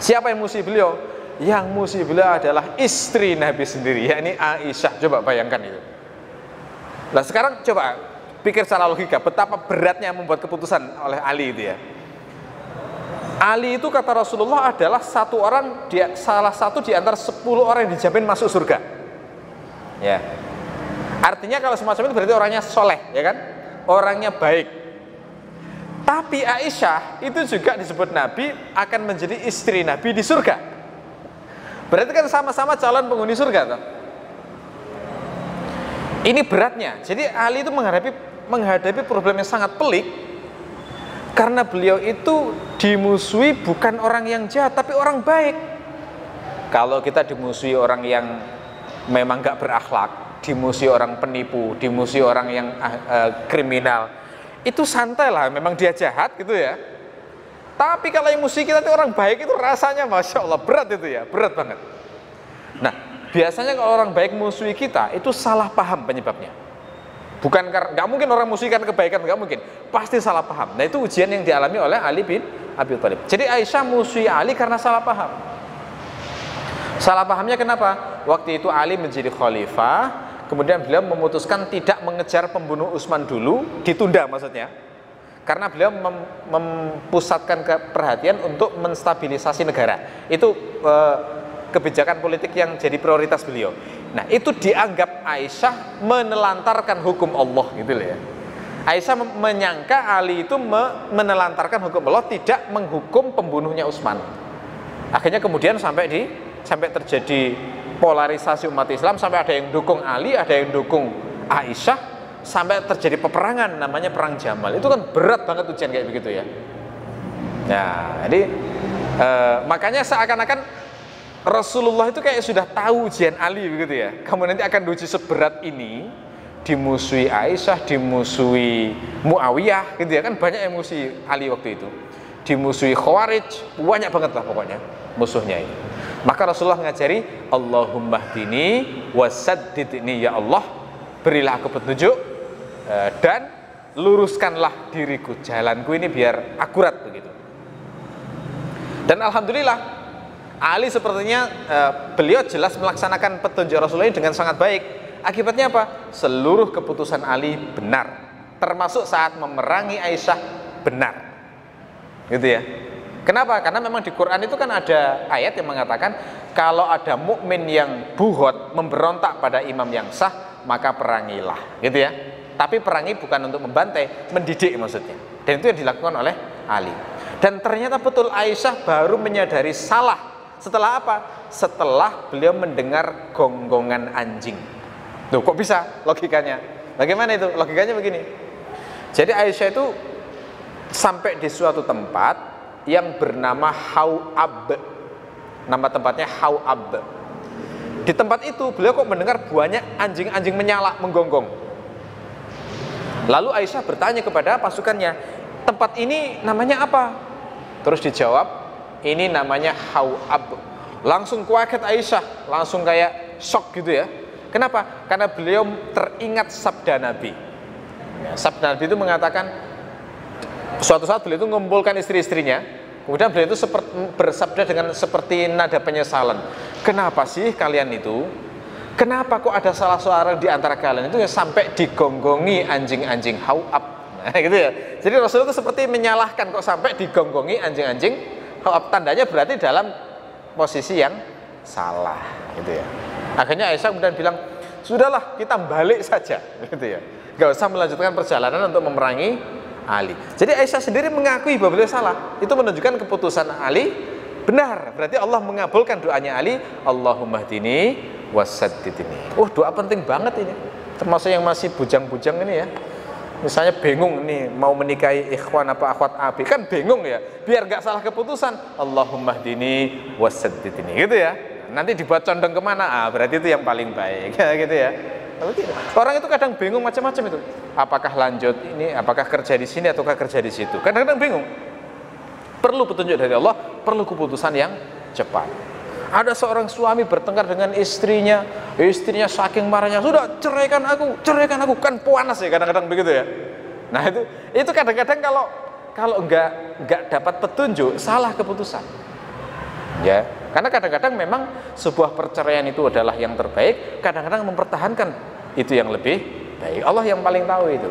Siapa yang musuhi beliau? Yang musuhi beliau adalah istri Nabi sendiri, yakni Aisyah. Coba bayangkan itu. Nah sekarang coba pikir secara logika, betapa beratnya membuat keputusan oleh Ali itu ya. Ali itu kata Rasulullah adalah salah satu di antara 10 orang yang dijamin masuk surga. Ya. Artinya kalau semacam itu berarti orangnya soleh, ya kan? Orangnya baik. Tapi Aisyah itu juga disebut Nabi akan menjadi istri Nabi di surga. Berarti kan sama-sama calon penghuni surga toh? Ini beratnya. Jadi Ali itu menghadapi problem yang sangat pelik. Karena beliau itu dimusuhi bukan orang yang jahat, tapi orang baik. Kalau kita dimusuhi orang yang memang gak berakhlak, dimusuhi orang penipu, dimusuhi orang yang kriminal, itu santai lah, memang dia jahat gitu ya. Tapi kalau yang musuh kita itu orang baik, itu rasanya Masya Allah berat itu ya, berat banget. Nah, biasanya kalau orang baik musuhi kita, itu salah paham penyebabnya. Bukan karena, nggak mungkin orang musuhi karena kebaikan, nggak mungkin, pasti salah paham. Nah, itu ujian yang dialami oleh Ali bin Abi Thalib. Jadi Aisyah musuhi Ali karena salah paham. Salah pahamnya kenapa? Waktu itu Ali menjadi khalifah, kemudian beliau memutuskan tidak mengejar pembunuh Utsman dulu, ditunda maksudnya. Karena beliau mempusatkan perhatian untuk menstabilisasi negara. Itu kebijakan politik yang jadi prioritas beliau. Nah, itu dianggap Aisyah menelantarkan hukum Allah gitu loh ya. Aisyah menyangka Ali itu menelantarkan hukum Allah, tidak menghukum pembunuhnya Utsman. Akhirnya kemudian sampai terjadi polarisasi umat Islam, sampai ada yang dukung Ali, ada yang dukung Aisyah, sampai terjadi peperangan namanya perang Jamal. Itu kan berat banget ujian kayak begitu ya. Nah, jadi makanya seakan-akan Rasulullah itu kayak sudah tahu ujian Ali begitu ya. Kamu nanti akan diuji seberat ini, dimusuhi Aisyah, dimusuhi Muawiyah gitu ya, kan banyak yang musuhi Ali waktu itu. Dimusuhi Khawarij, banyak banget lah pokoknya musuhnya ini. Maka Rasulullah ngajari, Allahumma hdini wasaddidni, ya Allah, berilah aku petunjuk dan luruskanlah diriku, jalanku ini biar akurat begitu. Dan alhamdulillah Ali sepertinya beliau jelas melaksanakan petunjuk Rasulullah ini dengan sangat baik. Akibatnya apa? Seluruh keputusan Ali benar, termasuk saat memerangi Aisyah benar, gitu ya. Kenapa? Karena memang di Quran itu kan ada ayat yang mengatakan kalau ada mukmin yang buhot memberontak pada imam yang sah, maka perangilah, gitu ya. Tapi perangi bukan untuk membantai, mendidik maksudnya. Dan itu yang dilakukan oleh Ali. Dan ternyata betul Aisyah baru menyadari salah. Setelah apa? Setelah beliau mendengar gonggongan anjing. Tuh, kok bisa logikanya? Bagaimana itu? Logikanya begini. Jadi Aisyah itu sampai di suatu tempat yang bernama Hau'ab. Nama tempatnya Hau'ab. Di tempat itu beliau kok mendengar banyak anjing-anjing menyala, menggonggong. Lalu Aisyah bertanya kepada pasukannya, tempat ini namanya apa? Terus dijawab, ini namanya Hau'ab. Langsung kaget Aisyah, langsung kayak shock gitu ya. Kenapa? Karena beliau teringat sabda Nabi. Sabda Nabi itu mengatakan, suatu saat beliau itu mengumpulkan istri-istrinya, kemudian beliau itu bersabda dengan seperti nada penyesalan. Kenapa sih kalian itu? Kenapa kok ada salah seorang di antara kalian itu yang sampai digonggongi anjing-anjing Hau'ab? Nah, gitu ya. Jadi Rasulullah itu seperti menyalahkan, kok sampai digonggongi anjing-anjing Hau'ab. Tandanya berarti dalam posisi yang salah, gitu ya. Akhirnya Aisyah kemudian bilang, sudahlah kita balik saja, gitu ya. Gak usah melanjutkan perjalanan untuk memerangi Ali. Jadi Aisyah sendiri mengakui bahwa beliau salah. Itu menunjukkan keputusan Ali benar. Berarti Allah mengabulkan doanya Ali, Allahumma hdini wasaddidni. Doa penting banget ini. Termasuk yang masih bujang-bujang ini ya. Misalnya bingung nih mau menikahi ikhwan apa akhwat abi, kan bingung ya. Biar gak salah keputusan, Allahumma hdini wasaddidni, gitu ya. Nanti dibuat condong kemana? Berarti itu yang paling baik, gitu ya. Orang itu kadang bingung macam-macam itu. Apakah lanjut ini, apakah kerja di sini ataukah kerja di situ? Kadang-kadang bingung. Perlu petunjuk dari Allah, perlu keputusan yang cepat. Ada seorang suami bertengkar dengan istrinya saking marahnya, sudah ceraikan aku, kan panas ya kadang-kadang begitu ya. Nah itu kadang-kadang kalau enggak dapat petunjuk, salah keputusan. Ya, karena kadang-kadang memang sebuah perceraian itu adalah yang terbaik, kadang-kadang mempertahankan itu yang lebih baik. Allah yang paling tahu itu.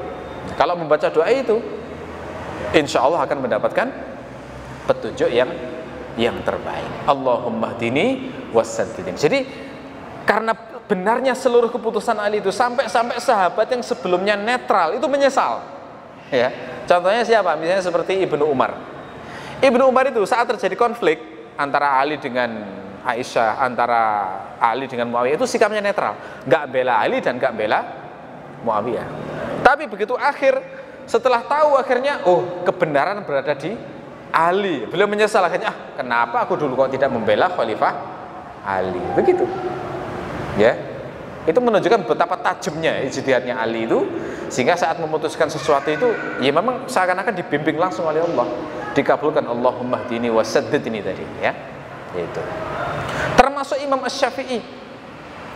Kalau membaca doa itu, insya Allah akan mendapatkan petunjuk yang terbaik. Allahumma hdini wasaddidni. Jadi karena benarnya seluruh keputusan Ali itu, sampai sahabat yang sebelumnya netral itu menyesal. Ya, contohnya siapa? Misalnya seperti Ibnu Umar. Ibnu Umar itu saat terjadi konflik antara Ali dengan Aisyah, antara Ali dengan Muawiyah, itu sikapnya netral, nggak bela Ali dan nggak bela Muawiyah. Tapi begitu setelah tahu akhirnya, kebenaran berada di Ali, beliau menyesal akhirnya, kenapa aku dulu kok tidak membela Khalifah Ali, begitu. Ya. Itu menunjukkan betapa tajamnya ijtihadnya Ali itu, sehingga saat memutuskan sesuatu itu ya memang seakan-akan dibimbing langsung oleh Allah, dikabulkan. Allahumma hdini wasaddid ini tadi ya. Itu termasuk Imam Asy-Syafi'i.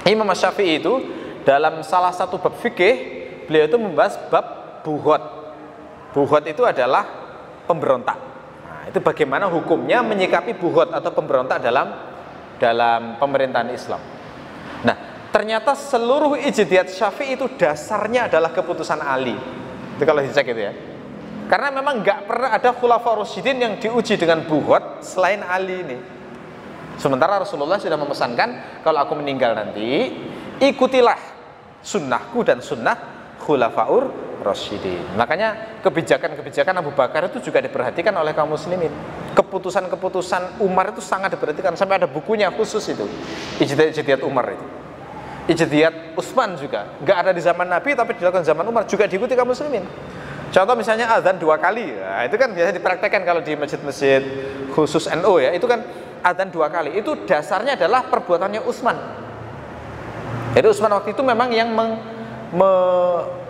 Imam Asy-Syafi'i itu dalam salah satu bab fikih beliau itu membahas bab buhot. Buhot itu adalah pemberontak. Nah, itu bagaimana hukumnya menyikapi buhot atau pemberontak dalam pemerintahan Islam. Nah, ternyata seluruh ijtihad Syafi'i itu dasarnya adalah keputusan Ali. Itu kalau dicek itu ya. Karena memang nggak pernah ada khulafaur rasyidin yang diuji dengan buhot selain Ali ini. Sementara Rasulullah sudah memesankan, kalau aku meninggal nanti, ikutilah sunnahku dan sunnah khulafaur rasyidin. Makanya kebijakan-kebijakan Abu Bakar itu juga diperhatikan oleh kaum muslimin. Keputusan-keputusan Umar itu sangat diperhatikan, sampai ada bukunya khusus itu, ijtihad Umar itu. Ijtihad Utsman juga nggak ada di zaman Nabi, tapi dilakukan zaman Umar, juga diikuti kaum muslimin. Contoh misalnya azan 2 kali, nah, itu kan biasa dipraktekkan kalau di masjid-masjid khusus NU ya, itu kan azan 2 kali, itu dasarnya adalah perbuatannya Utsman. Jadi Utsman waktu itu memang yang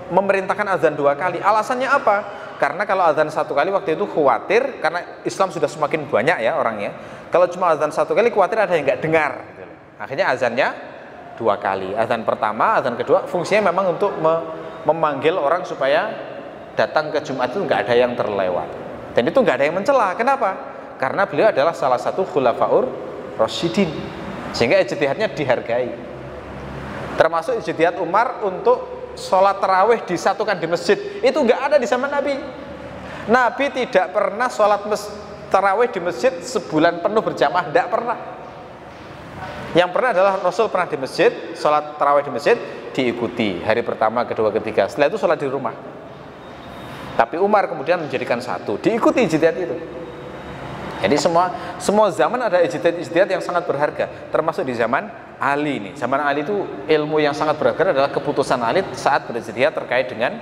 memerintahkan azan 2 kali. Alasannya apa? Karena kalau azan 1 kali waktu itu khawatir, karena Islam sudah semakin banyak ya orangnya. Kalau cuma azan 1 kali khawatir ada yang nggak dengar. Akhirnya azannya 2 kali. Azan pertama, azan kedua fungsinya memang untuk memanggil orang supaya datang ke Jumat itu nggak ada yang terlewat. Dan itu nggak ada yang mencela. Kenapa? Karena beliau adalah salah satu khulafaur rasyidin, sehingga ijtihadnya dihargai. Termasuk ijtihad Umar untuk sholat tarawih disatukan di masjid, itu nggak ada di zaman Nabi. Nabi tidak pernah sholat tarawih di masjid sebulan penuh berjamaah, tidak pernah. Yang pernah adalah Rasul pernah di masjid, sholat tarawih di masjid, diikuti hari pertama, kedua, ketiga. Setelah itu sholat di rumah. Tapi Umar kemudian menjadikan satu, diikuti ijtihad itu. Jadi semua zaman ada ijtihad yang sangat berharga, termasuk di zaman Ali ini. Zaman Ali itu ilmu yang sangat berharga adalah keputusan Ali saat berijtihad terkait dengan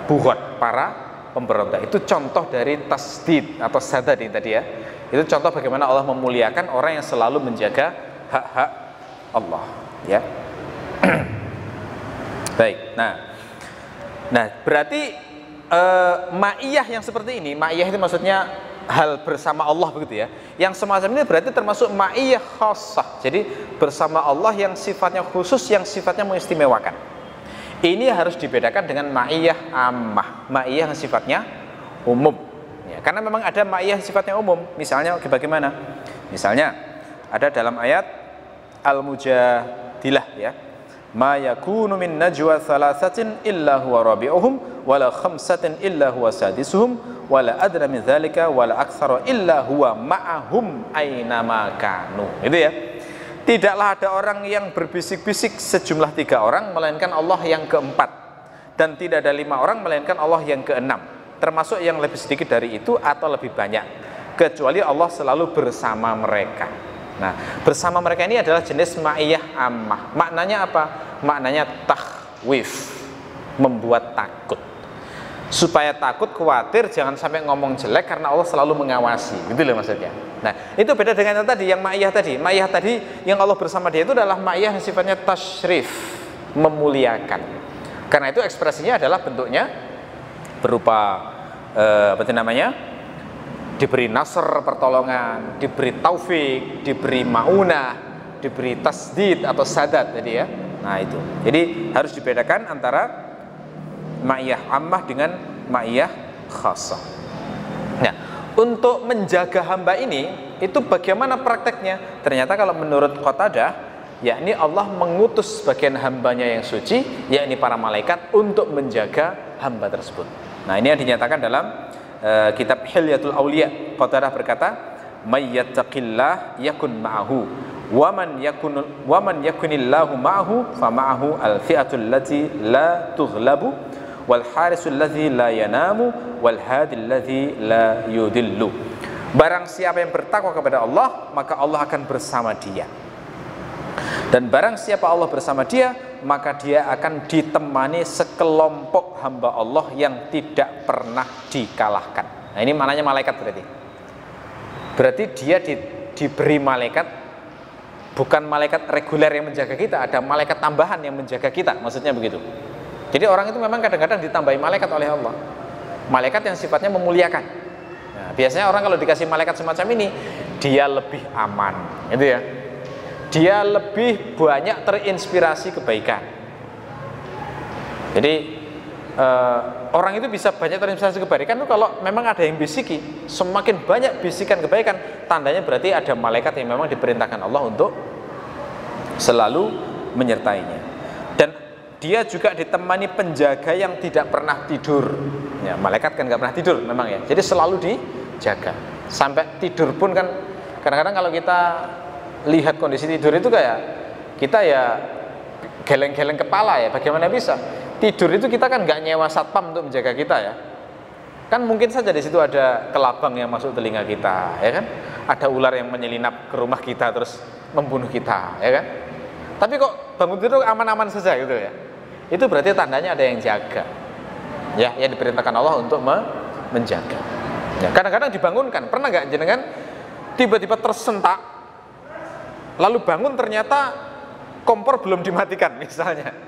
buhot, para pemberontak. Itu contoh dari tasdid atau sadad ini tadi ya. Itu contoh bagaimana Allah memuliakan orang yang selalu menjaga hak-hak Allah ya. Baik. Nah berarti ma'iyah yang seperti ini, ma'iyah itu maksudnya hal bersama Allah begitu ya. Yang semacam ini berarti termasuk ma'iyah khassah. Jadi bersama Allah yang sifatnya khusus, yang sifatnya mengistimewakan. Ini harus dibedakan dengan ma'iyah ammah, ma'iyah yang sifatnya umum ya. Karena memang ada ma'iyah yang sifatnya umum. Misalnya bagaimana? Misalnya ada dalam ayat Al-Mujadilah ya. Ma yakunu min najwa thalathatin illa huwa rabi'uhum wala khamsatin illa huwa sadisuhum wala adna min dzalika wala aktsara illa huwa ma'ahum aina ma kanu. Itu ya. Tidaklah ada orang yang berbisik-bisik sejumlah 3 orang melainkan Allah yang keempat, dan tidak ada 5 orang melainkan Allah yang keenam, termasuk yang lebih sedikit dari itu atau lebih banyak, kecuali Allah selalu bersama mereka. Nah, bersama mereka ini adalah jenis ma'iyah ammah. Maknanya apa? Maknanya takhwif, membuat takut. Supaya takut, khawatir, jangan sampai ngomong jelek karena Allah selalu mengawasi. Gitu loh maksudnya. Nah, itu beda dengan yang tadi, yang ma'iyah tadi. Ma'iyah tadi yang Allah bersama dia itu adalah ma'iyah yang sifatnya tasyrif, memuliakan. Karena itu ekspresinya adalah bentuknya berupa diberi nasr, pertolongan, diberi taufik, diberi maunah, diberi tasdid atau sadat tadi ya. Nah itu. Jadi harus dibedakan antara ma'iyah ammah dengan ma'iyah khassah. Nah, untuk menjaga hamba ini itu bagaimana prakteknya? Ternyata kalau menurut Qatadah, yakni Allah mengutus sebagian hambanya yang suci, yakni para malaikat, untuk menjaga hamba tersebut. Nah ini yang dinyatakan dalam kitab Hilyatul Auliya. Qatadah berkata, may yattaqillah yakun ma'ahu wa man yakunillahu ma'ahu fa ma'ahu al-fi'atul lati la tughlabu wal harisul ladzi la yanamu wal hadil ladzi la yudillu. Barang siapa yang bertakwa kepada Allah, maka Allah akan bersama dia. Dan barang siapa Allah bersama dia, maka dia akan ditemani sekelompok hamba Allah yang tidak pernah dikalahkan. Nah ini maknanya malaikat berarti. Berarti dia diberi malaikat bukan malaikat reguler yang menjaga kita, ada malaikat tambahan yang menjaga kita, maksudnya begitu. Jadi orang itu memang kadang-kadang ditambahi malaikat oleh Allah, malaikat yang sifatnya memuliakan. Nah, biasanya orang kalau dikasih malaikat semacam ini, dia lebih aman, gitu ya. Dia lebih banyak terinspirasi kebaikan. Jadi orang itu bisa banyak terinspirasi kebaikan itu kalau memang ada yang bisiki. Semakin banyak bisikan kebaikan, tandanya berarti ada malaikat yang memang diperintahkan Allah untuk selalu menyertainya. Dan dia juga ditemani penjaga yang tidak pernah tidur. Ya, malaikat kan nggak pernah tidur memang ya. Jadi selalu dijaga. Sampai tidur pun kan kadang-kadang kalau kita lihat kondisi tidur itu kayak kita ya geleng-geleng kepala ya. Bagaimana bisa? Tidur itu kita kan nggak nyewa satpam untuk menjaga kita ya. Kan mungkin saja di situ ada kelabang yang masuk telinga kita, ya kan? Ada ular yang menyelinap ke rumah kita terus membunuh kita, ya kan? Tapi kok bangun tidur aman-aman saja gitu ya. Itu berarti tandanya ada yang jaga. Ya, yang diperintahkan Allah untuk menjaga. Ya, kadang-kadang dibangunkan. Pernah nggak jenengan tiba-tiba tersentak lalu bangun ternyata kompor belum dimatikan misalnya?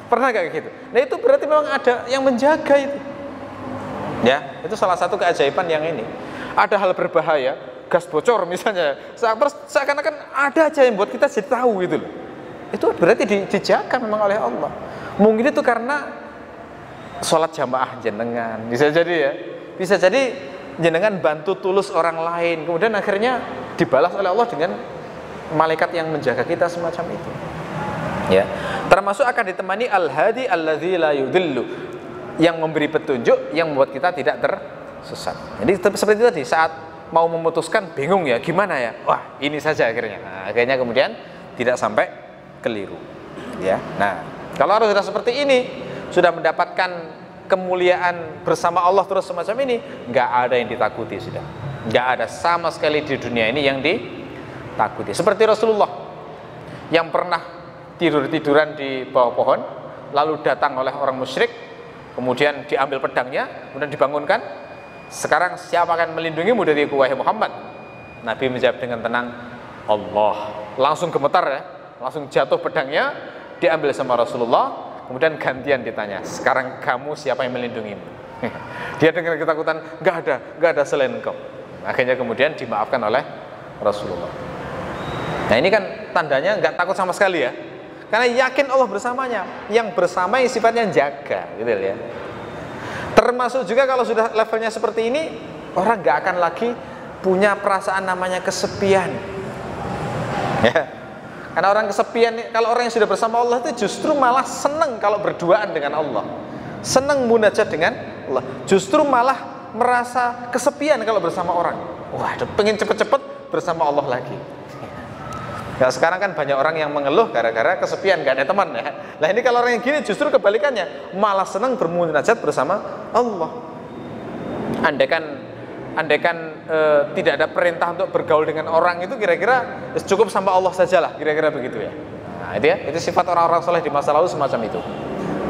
Pernah kayak gitu? Nah itu berarti memang ada yang menjaga itu. Ya, itu salah satu keajaiban yang ini. Ada hal berbahaya, gas bocor misalnya, terus seakan-akan ada aja yang buat kita jadi tahu gitu loh. Itu berarti dijaga memang oleh Allah. Mungkin itu karena sholat jamaah jenengan, bisa jadi ya. Bisa jadi jenengan bantu tulus orang lain, kemudian akhirnya dibalas oleh Allah dengan malaikat yang menjaga kita semacam itu. Ya, termasuk akan ditemani al-hadi alladzi la yudillu, yang memberi petunjuk yang membuat kita tidak tersesat. Jadi seperti itu tadi, saat mau memutuskan bingung ya gimana ya, wah ini saja akhirnya. Nah, akhirnya kemudian tidak sampai keliru. Ya, nah kalau harus sudah seperti ini, sudah mendapatkan kemuliaan bersama Allah terus semacam ini, nggak ada yang ditakuti sudah. Nggak ada sama sekali di dunia ini yang ditakuti. Seperti Rasulullah yang pernah tidur-tiduran di bawah pohon, lalu datang oleh orang musyrik, kemudian diambil pedangnya, kemudian dibangunkan. Sekarang siapa akan melindungimu dari wahai Muhammad? Nabi menjawab dengan tenang, Allah. Langsung gemetar ya, langsung jatuh pedangnya, diambil sama Rasulullah, kemudian gantian ditanya, sekarang kamu siapa yang melindungimu? Dia dengan ketakutan, nggak ada selain engkau. Akhirnya kemudian dimaafkan oleh Rasulullah. Nah ini kan tandanya nggak takut sama sekali ya. Karena yakin Allah bersamanya, yang bersama yang sifatnya jaga, gitu ya. Termasuk juga kalau sudah levelnya seperti ini, orang nggak akan lagi punya perasaan namanya kesepian. Ya. Karena orang kesepian, kalau orang yang sudah bersama Allah itu justru malah senang kalau berduaan dengan Allah, senang munajat dengan Allah. Justru malah merasa kesepian kalau bersama orang. Wah, pengen cepet-cepet bersama Allah lagi. Ya, sekarang kan banyak orang yang mengeluh gara-gara kesepian, gak ada teman ya. Nah ini kalau orang yang gini justru kebalikannya, malah senang bermunajat bersama Allah. Andaikan tidak ada perintah untuk bergaul dengan orang itu, kira-kira cukup sama Allah sajalah, kira-kira begitu ya. Nah itu ya, itu sifat orang-orang soleh di masa lalu semacam itu.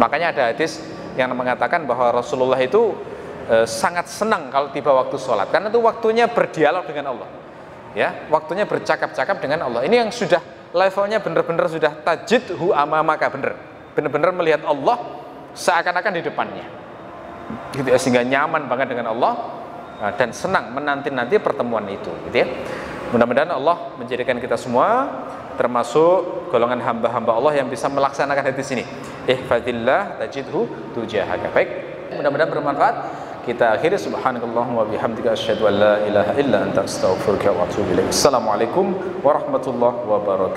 Makanya ada hadis yang mengatakan bahwa Rasulullah itu sangat senang kalau tiba waktu sholat, karena itu waktunya berdialog dengan Allah. Ya, waktunya bercakap-cakap dengan Allah. Ini yang sudah levelnya benar-benar sudah tajidhu amamaka, benar-benar melihat Allah seakan-akan di depannya. Gitu ya, sehingga nyaman banget dengan Allah dan senang menanti-nanti pertemuan itu, gitu ya. Mudah-mudahan Allah menjadikan kita semua termasuk golongan hamba-hamba Allah yang bisa melaksanakan hadis ini. Ihfadillah tajidhu tujahaka. Baik, mudah-mudahan bermanfaat. Kita akhiri, subhanakallahumma wa bihamdika asyhadu an la ilaha illa anta astaghfiruka wa atubu ilaik. Assalamualaikum warahmatullahi wabarakatuh.